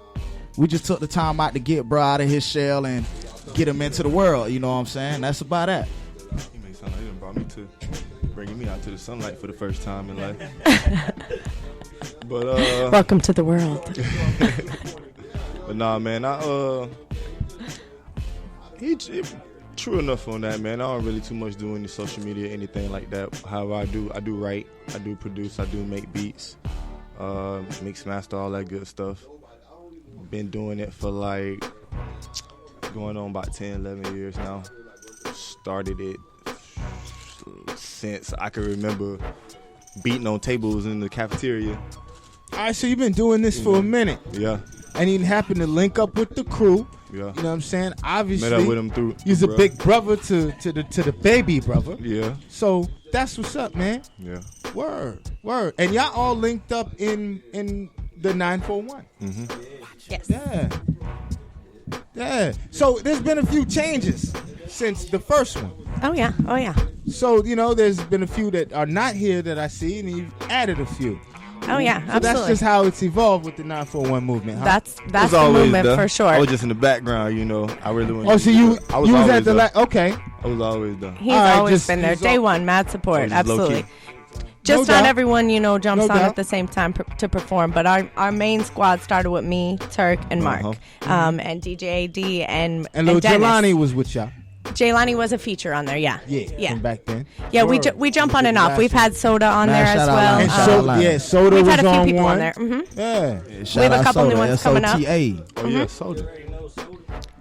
we just took the time out to get bro out of his shell and get him into the world. You know what I'm saying? That's about that. You may sound like you done brought me to bringing me out to the sunlight for the first time in life. But welcome to the world. But nah, man, true enough on that, man. I don't really too much do any social media, anything like that. However, I do write, I do produce, I do make beats, mix, master, all that good stuff. Been doing it for like going on about 10, 11 years now. Started it since I can remember beating on tables in the cafeteria. All right, so you've been doing this for a minute. Yeah. And you happened to link up with the crew. Yeah. You know what I'm saying? Obviously, met up with him through. He's a big brother to the baby brother. Yeah. So that's what's up, man. Yeah. Word. And y'all all linked up in the 941. Mm-hmm. Yes. Yeah. So there's been a few changes since the first one. Oh yeah. So there's been a few that are not here that I see, and you've added a few. Oh yeah, so absolutely. That's just how it's evolved with the 941 movement. Huh? That's the movement for sure. I was just in the background, I really wasn't. Oh, so you was at the okay. I was always there. He's always been there. Day one, mad support, absolutely. Just not everyone, jumps on at the same time to perform. But our main squad started with me, Turk, and Mark, and DJ AD and little Dennis. Jelani was with y'all. Jaylani was a feature on there, yeah. From back then. Yeah, we jump on and off. We've had Soda on there as well. Soda we've was had a few on people one. on there. Mm-hmm. Yeah. We have a couple new ones coming up. Oh yeah, Soda.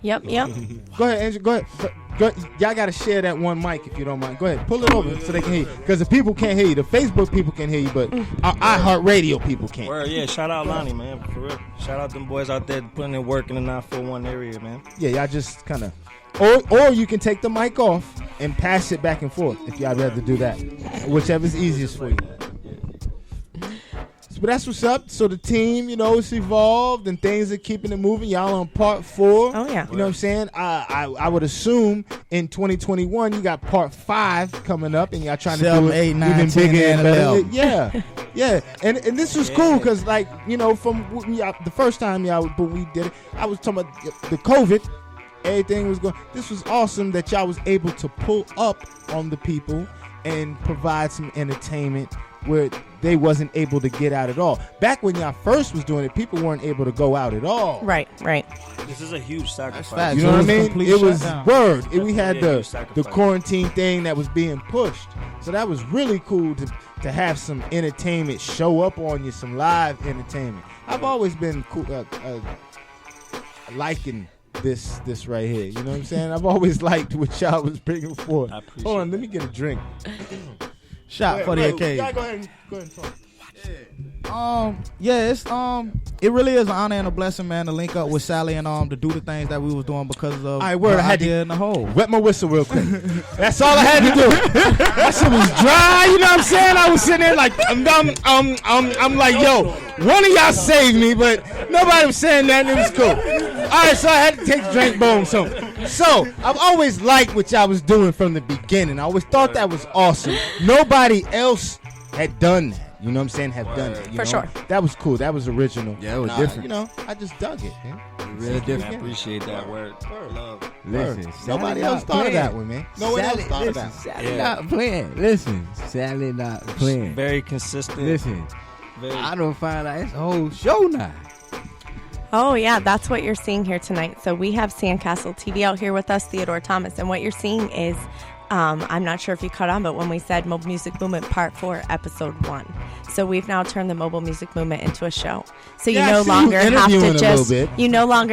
Yep. Go ahead, Andrew. Go ahead. Y'all got to share that one mic if you don't mind. Go ahead. Pull it over so they can hear you. Because the people can't hear you. The Facebook people can hear you, but our iHeartRadio people can't. Word, yeah. Shout out Lonnie, man. For real. Shout out them boys out there putting in work in the 941 area, man. Yeah, y'all just kind of... Or you can take the mic off and pass it back and forth if y'all rather do that. Whichever's easiest for you. But that's what's up. So the team, it's evolved and things are keeping it moving. Y'all on part 4. Oh, yeah. You know what I'm saying? I would assume in 2021 you got part 5 coming up and y'all trying to do it 8, 9, even 10, bigger and better. 11. Yeah. And this was cool because, from the first time when we did it, I was talking about the COVID. Everything was going. This was awesome that y'all was able to pull up on the people and provide some entertainment where they wasn't able to get out at all. Back when y'all first was doing it, people weren't able to go out at all. Right. This is a huge sacrifice. You know what I mean? It was word. We had the the quarantine thing that was being pushed. So that was really cool to have some entertainment show up on you, some live entertainment. I've always been cool, liking this right here. You know what I'm saying? I've always liked what y'all was bringing forth. Hold on, let me get a drink. Shot for the occasion. Yeah, go ahead and talk. It's it really is an honor and a blessing, man, to link up with Sally and to do the things that we was doing because of I had in the hole. Wet my whistle real quick. That's all I had to do. That shit was dry, you know what I'm saying? I was sitting there like I'm like, yo, one of y'all saved me, but nobody was saying that and it was cool. Alright, so I had to take the drink boom. So I've always liked what y'all was doing from the beginning. I always thought that was awesome. Nobody else had done that. You know what I'm saying? Have done it. For sure. That was cool. That was original. Yeah, it was different. I just dug it, man. Real different. I appreciate that word. Love. Listen, nobody else thought of that one, man. Nobody else thought of that. Sally not playing. Listen, Sally not playing. Very consistent. Listen, I don't find out it's a whole show now. Oh, yeah, that's what you're seeing here tonight. So we have Sandcastle TV out here with us, Theodore Thomas, and what you're seeing is, I'm not sure if you caught on, but when we said Mobile Music Movement Part 4, Episode 1. So we've now turned the Mobile Music Movement into a show. So you no longer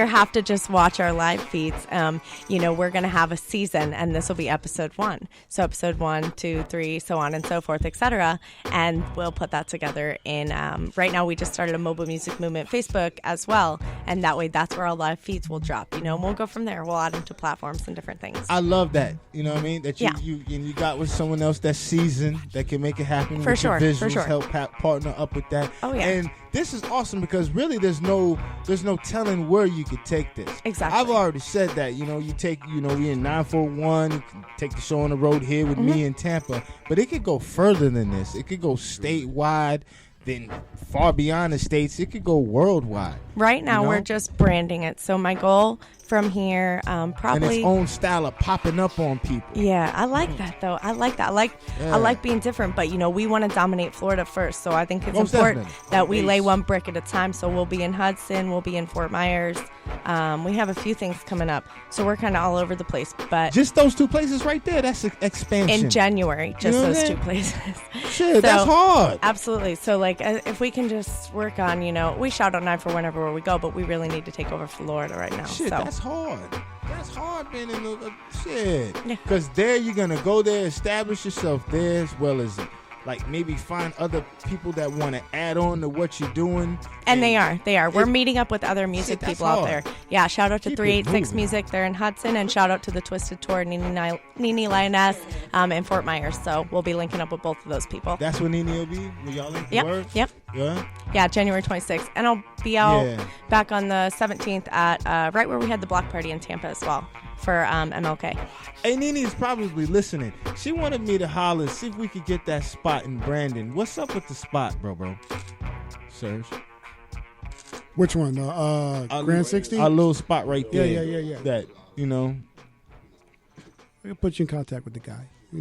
have to just watch our live feeds. We're going to have a season, and this will be Episode 1. So Episode 1, 2, 3, so on and so forth, etc. And we'll put that together in, right now we just started a Mobile Music Movement Facebook as well. And that way, that's where our live feeds will drop. And we'll go from there. We'll add them to platforms and different things. I love that. You know what I mean? That Yeah. You got with someone else that's seasoned that can make it happen. For with sure, your visuals, for sure. help partner up with that. Oh, yeah. And this is awesome because really there's no telling where you could take this. Exactly. I've already said that. You take, we in 941, you can take the show on the road here with me in Tampa, but it could go further than this. It could go statewide, then far beyond the states. It could go worldwide. Right now, we're just branding it. So my goal from here, probably... And its own style of popping up on people. Yeah, I like that, though. I like that. I like being different, but, we want to dominate Florida first. So I think it's important that we lay one brick at a time. So we'll be in Hudson. We'll be in Fort Myers. We have a few things coming up. So we're kind of all over the place. But just those two places right there, that's expansion. In January, just those two places. Shit, that's hard. Absolutely. So, if we can just work on, we shout out 9 for whenever we go, but we really need to take over Florida right now. Shit, so. That's hard. That's hard being in the shit. Because there you're going to go there, establish yourself there, as well as maybe find other people that want to add on to what you're doing. And they are. We're meeting up with other music people out there. Yeah, shout out to 386 Music. They're in Hudson, and shout out to the Twisted Tour, Nene Lioness in Fort Myers. So we'll be linking up with both of those people. That's when Nene will be? Will y'all link the words? Yep. Yeah, January 26th. And I'll be out back on the 17th at right where we had the block party in Tampa as well for MLK. Hey, Nene is probably listening. She wanted me to holler, see if we could get that spot in Brandon. What's up with the spot, bro? Serge? Which one? Grand 60? Our little spot right there. Yeah. That, I can put you in contact with the guy. I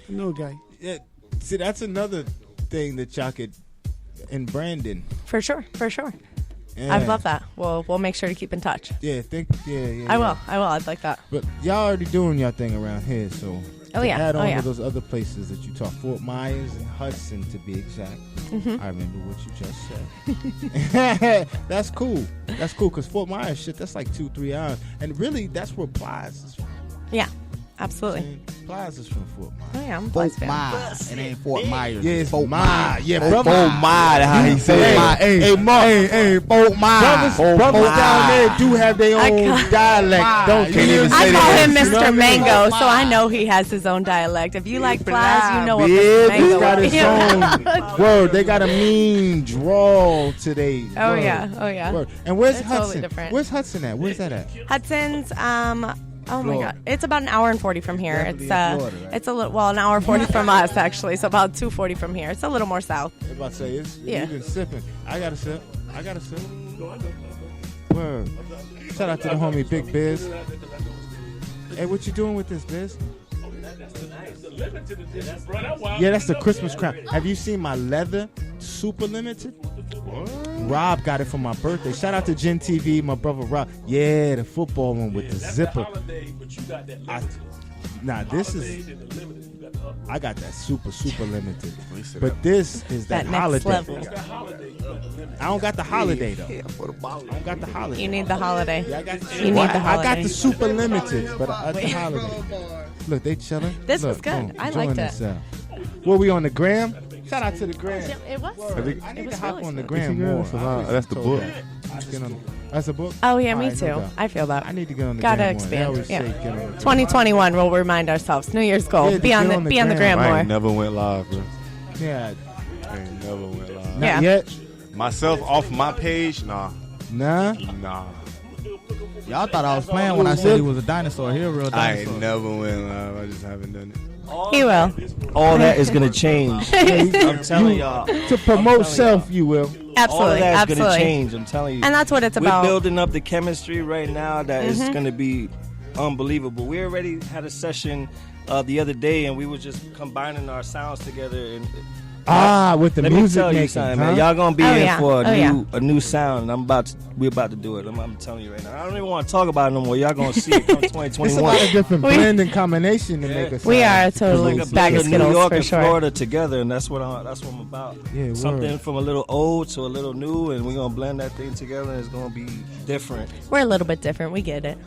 know a guy. Yeah. See, that's another thing that y'all could in Brandon. For sure. Yeah. I'd love that. We'll make sure to keep in touch. Yeah, I will. I'd like that. But y'all already doing y'all thing around here, so add on to those other places that you talk, Fort Myers and Hudson to be exact. I remember what you just said. That's cool because Fort Myers, shit, that's like 2-3 hours, and really that's where Plies is from. Yeah. Absolutely. Plies is from Fort Myers. Oh, yeah, I'm a Fort Plies fan. Myers. It ain't Fort Myers. Yeah, it's Fort Myers. Yeah, Fort Myers. How he said. Hey, Mark. Hey, Fort Myers. Brothers down there do have their own dialect. Don't you? I call him Mr. Mango, so I know he has his own dialect. If you like Plies, you know what Mr. Mango got his own word. They got a mean drawl today. Oh, yeah. Word. And where's it's Hudson? Totally different. Where's Hudson at? Where's that at? Hudson's, oh my God! It's about an hour and 40 from here. Definitely in Florida, right? It's an hour 40 from us actually. So about 2:40 from here. It's a little more south. I was about to say you've been sipping. I got a sip. Word. Shout out to the homie Big Biz. Hey, what you doing with this, Biz? Yeah, that's the Christmas crap. Have you seen my leather super limited? Rob got it for my birthday. Shout out to Gen TV, my brother Rob. Yeah, the football one with the zipper. This is. I got that super limited. But this is that next holiday. level. I don't got the holiday though. I don't got the holiday. You need the holiday. Yeah, I got the, you need the holiday. I got the super limited, but the holiday. Look, they chilling. This Look, was good. boom, I liked it. Were we on the gram? Shout out to the gram. It was. I need to hop really on the good. gram more. That's the book. That's a book? Oh, yeah, me Alright, too. no doubt. I feel that. I need to get on the Gotta gram more. They expand. always Yeah. say get on the 2021, we'll remind ourselves. New Year's goal. Yeah, be on the gram I more. ain't never went live, bro. Yeah. I ain't never went live. Not yet? Myself off my page? Nah. Nah? Nah. Y'all thought I was playing when I said he was a dinosaur. He a real I dinosaur. ain't never went live. I just haven't done it. He will. All that is going to change. I'm telling y'all. To promote self, you will. Absolutely. All of that's going to absolutely. change. I'm telling you. And that's what it's We're about. building up the chemistry right now that is going to be unbelievable. We already had a session the other day, and we were just combining our sounds together. And with the let music me tell you making, something, huh? man. Y'all gonna be Oh, in yeah. for Oh, a new sound, and we're about to do it. I'm telling you right now. I don't even want to talk about it no more. Y'all gonna see it come 2021. It's a lot of different blend and combination to make us. We are a total bag of New Skittles York for and sure. Florida together, and that's what I'm about. Yeah, something word. from a little old to a little new, and we're gonna blend that thing together, and it's gonna be different. We're a little bit different. We get it.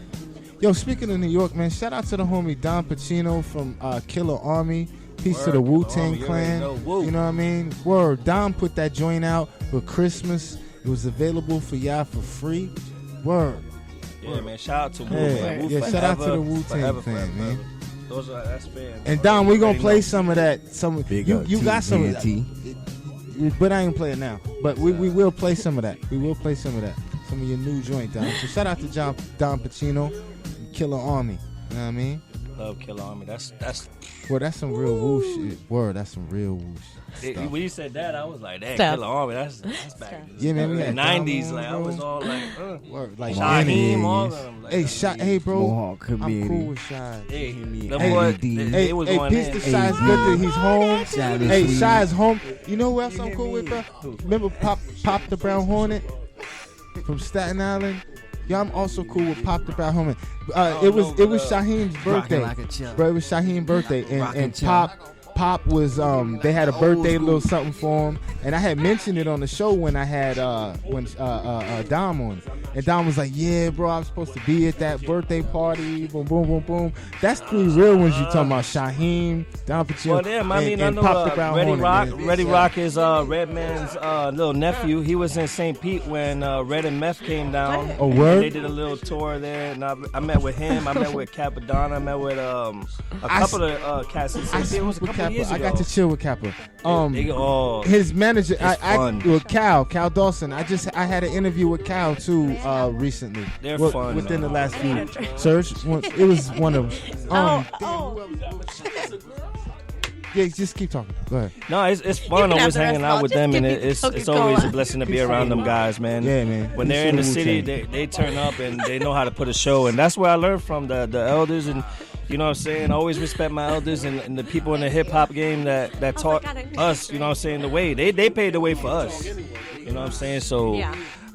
Yo, speaking of New York, man, shout out to the homie Don Pacino from Killer Army. Peace to the Wu-Tang Clan. You know what I mean? Word. Don put that joint out for Christmas. It was available for y'all for free. Word. Yeah, man. Shout out to Wu, Hey, man. Wu yeah, forever, shout out to the Wu-Tang forever, Clan, forever, man. forever. That's fair. And Don, we gonna play some of that. You got some of TNT. that. But I ain't play it now. But we will play some of that. We will play some of that. Some of your new joint, Don. So shout out to Don Pacino, Killer Army. You know what I mean? Love Killer Army. That's. Well, that's some real woo shit. Word, that's some real woo shit. When you said that, I was like, "That Stuff. Killer Army." That's back in Yeah, man, we the had '90s. Damo, Like I bro. was all like, Word, like Shaheem, all of Dennis. them. Like, Hey, bro, Mohawk I'm committee. cool with Shy. Hey, the Hey, boy, D. they was going peace in. to Shy's good that he's home. Sally Hey, Sweet. Shy's home. You know who else I'm cool with, bro? Remember Pop the Brown Hornet from Staten Island? Yeah, I'm also cool with Pop the Brown Hornet. It was Shaheem's birthday, like a chub. bro. It was Shaheem's birthday, Rockin' and chub. Pop was they had a birthday little something for him, and I had mentioned it on the show when I had Dom on, and Dom was like, "Yeah, bro, I'm supposed to be at that birthday party." Boom, boom, boom, boom. That's 3 real ones you talking about: Shaheem, Dom Pacino, Well, damn, I mean, I and know Pop the Brown Reddy Hornet, Rock. man. Reddy Rock is Redman's little nephew. He was in St. Pete when Red and Meth came down. Oh, And word? They did a little tour there, and I met with him. I met with Capadonna. I met with a couple of cats in St. Pete. It was a couple of years ago. I got to chill with Kappa. They His manager, fun. with Cal Dawson. I had an interview with Cal too recently. They're fun, within man. the last few. Serge, it was one of them. Yeah, just keep talking. Go ahead. No, it's fun always hanging out with them, and it's always a blessing to be around them guys, man. Yeah, man. When they're in the city, they turn up and they know how to put a show, and that's where I learned from the elders, and you know what I'm saying. I always respect my elders and the people in the hip hop game that taught us, you know what I'm saying, the way they paved the way for us. You know what I'm saying? So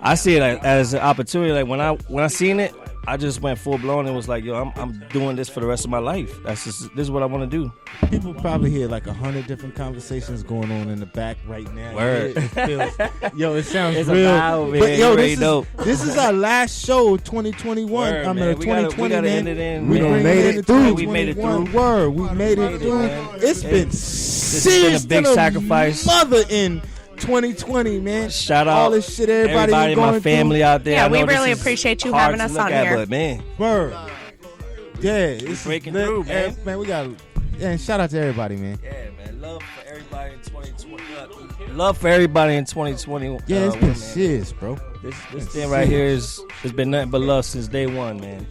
I see it as an opportunity. Like when I seen it, I just went full blown and was like, yo, I'm doing this for the rest of my life. This is what I want to do. People probably hear like 100 different conversations going on in the back right now. Word. It feels, yo, it sounds It's real. about, man. But yo, You this is our last show, 2021. Word, I mean, man. We gotta 2020, end man. it in. We man. made it through. We made it through. Word, we made it through. It's been This has been a big sacrifice. Mother in 2020, man. Shout out all this shit everybody my family through. out there. Yeah, I know we this really is appreciate you hard having to us look on at, here. But man, Word. Yeah, it's breaking lit. through, man. Man, we got. And shout out to everybody, man. Yeah, man. Love for everybody in 2020. Love for everybody in 2020. Yeah, it's been man. serious, bro. This thing right here it's been nothing but love since day one, man.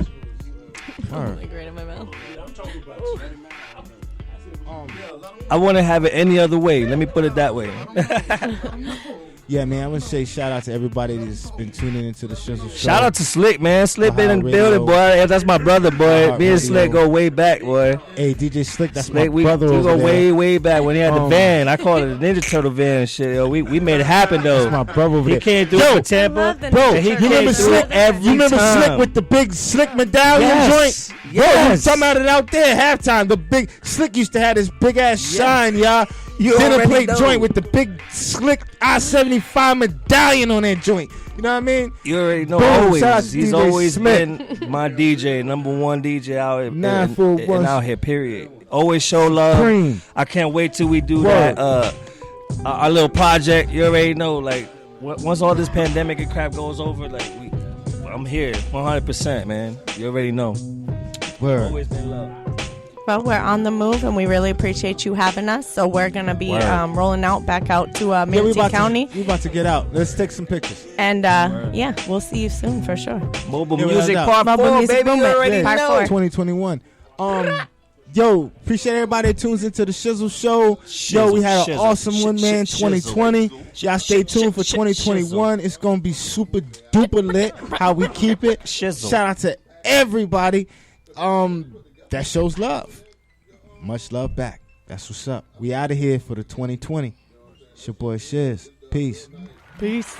Great in my mouth. I want to have it any other way. Let me put it that way. Yeah, man, I want to say shout out to everybody that's been tuning into the Shizzle show. Shout out to Slick, man. Slick been in the Radio. building, boy. Yeah, that's my brother, boy. Me and Slick go way back, boy. Hey, DJ Slick, that's Slick, my brother we over go there. way, way back when he had the van. I called it the Ninja Turtle van and shit. Yo, we made it happen, though. That's my brother over He there. can't do Yo, it for Tampa. Bro, and he you came remember through Slick? every You remember time. Slick with the big Slick medallion Yes. joint? Yes. Bro, we talking about it out there halftime. The big Slick used to have this big ass shine, y'all. You Dinner already plate know. joint with the big Slick I-75 medallion on that joint. You know what I mean? You already know. Boom, shout out Always, to he's DJ always Smith. been my DJ, number one DJ out here, 941. and out here. Period. Always show love. Supreme. I can't wait till we do Word. that. Our little project. You already know. Like once all this pandemic and crap goes over, like I'm here, 100%, man. You already know. Word. Always been love. Well, we're on the move, and we really appreciate you having us. So we're gonna be Word. rolling out back out to Yeah, we Manatee about County, we about to get out. Let's take some pictures. and yeah, we'll see you soon for sure. Mobile Yeah, music without part doubt. 4, Mobile music baby. You movement. already Yeah. Part know. 4. 2021. Yo, appreciate everybody that tunes into the Shizzle show. Yo, we had an Shizzle, awesome one, man. shizzle. 2020. Y'all stay tuned for 2021. It's gonna be super duper lit. How we keep it. Shizzle. Shout out to everybody. That shows love. Much love back. That's what's up. We out of here for the 2020. It's your boy Shiz. Peace. Peace.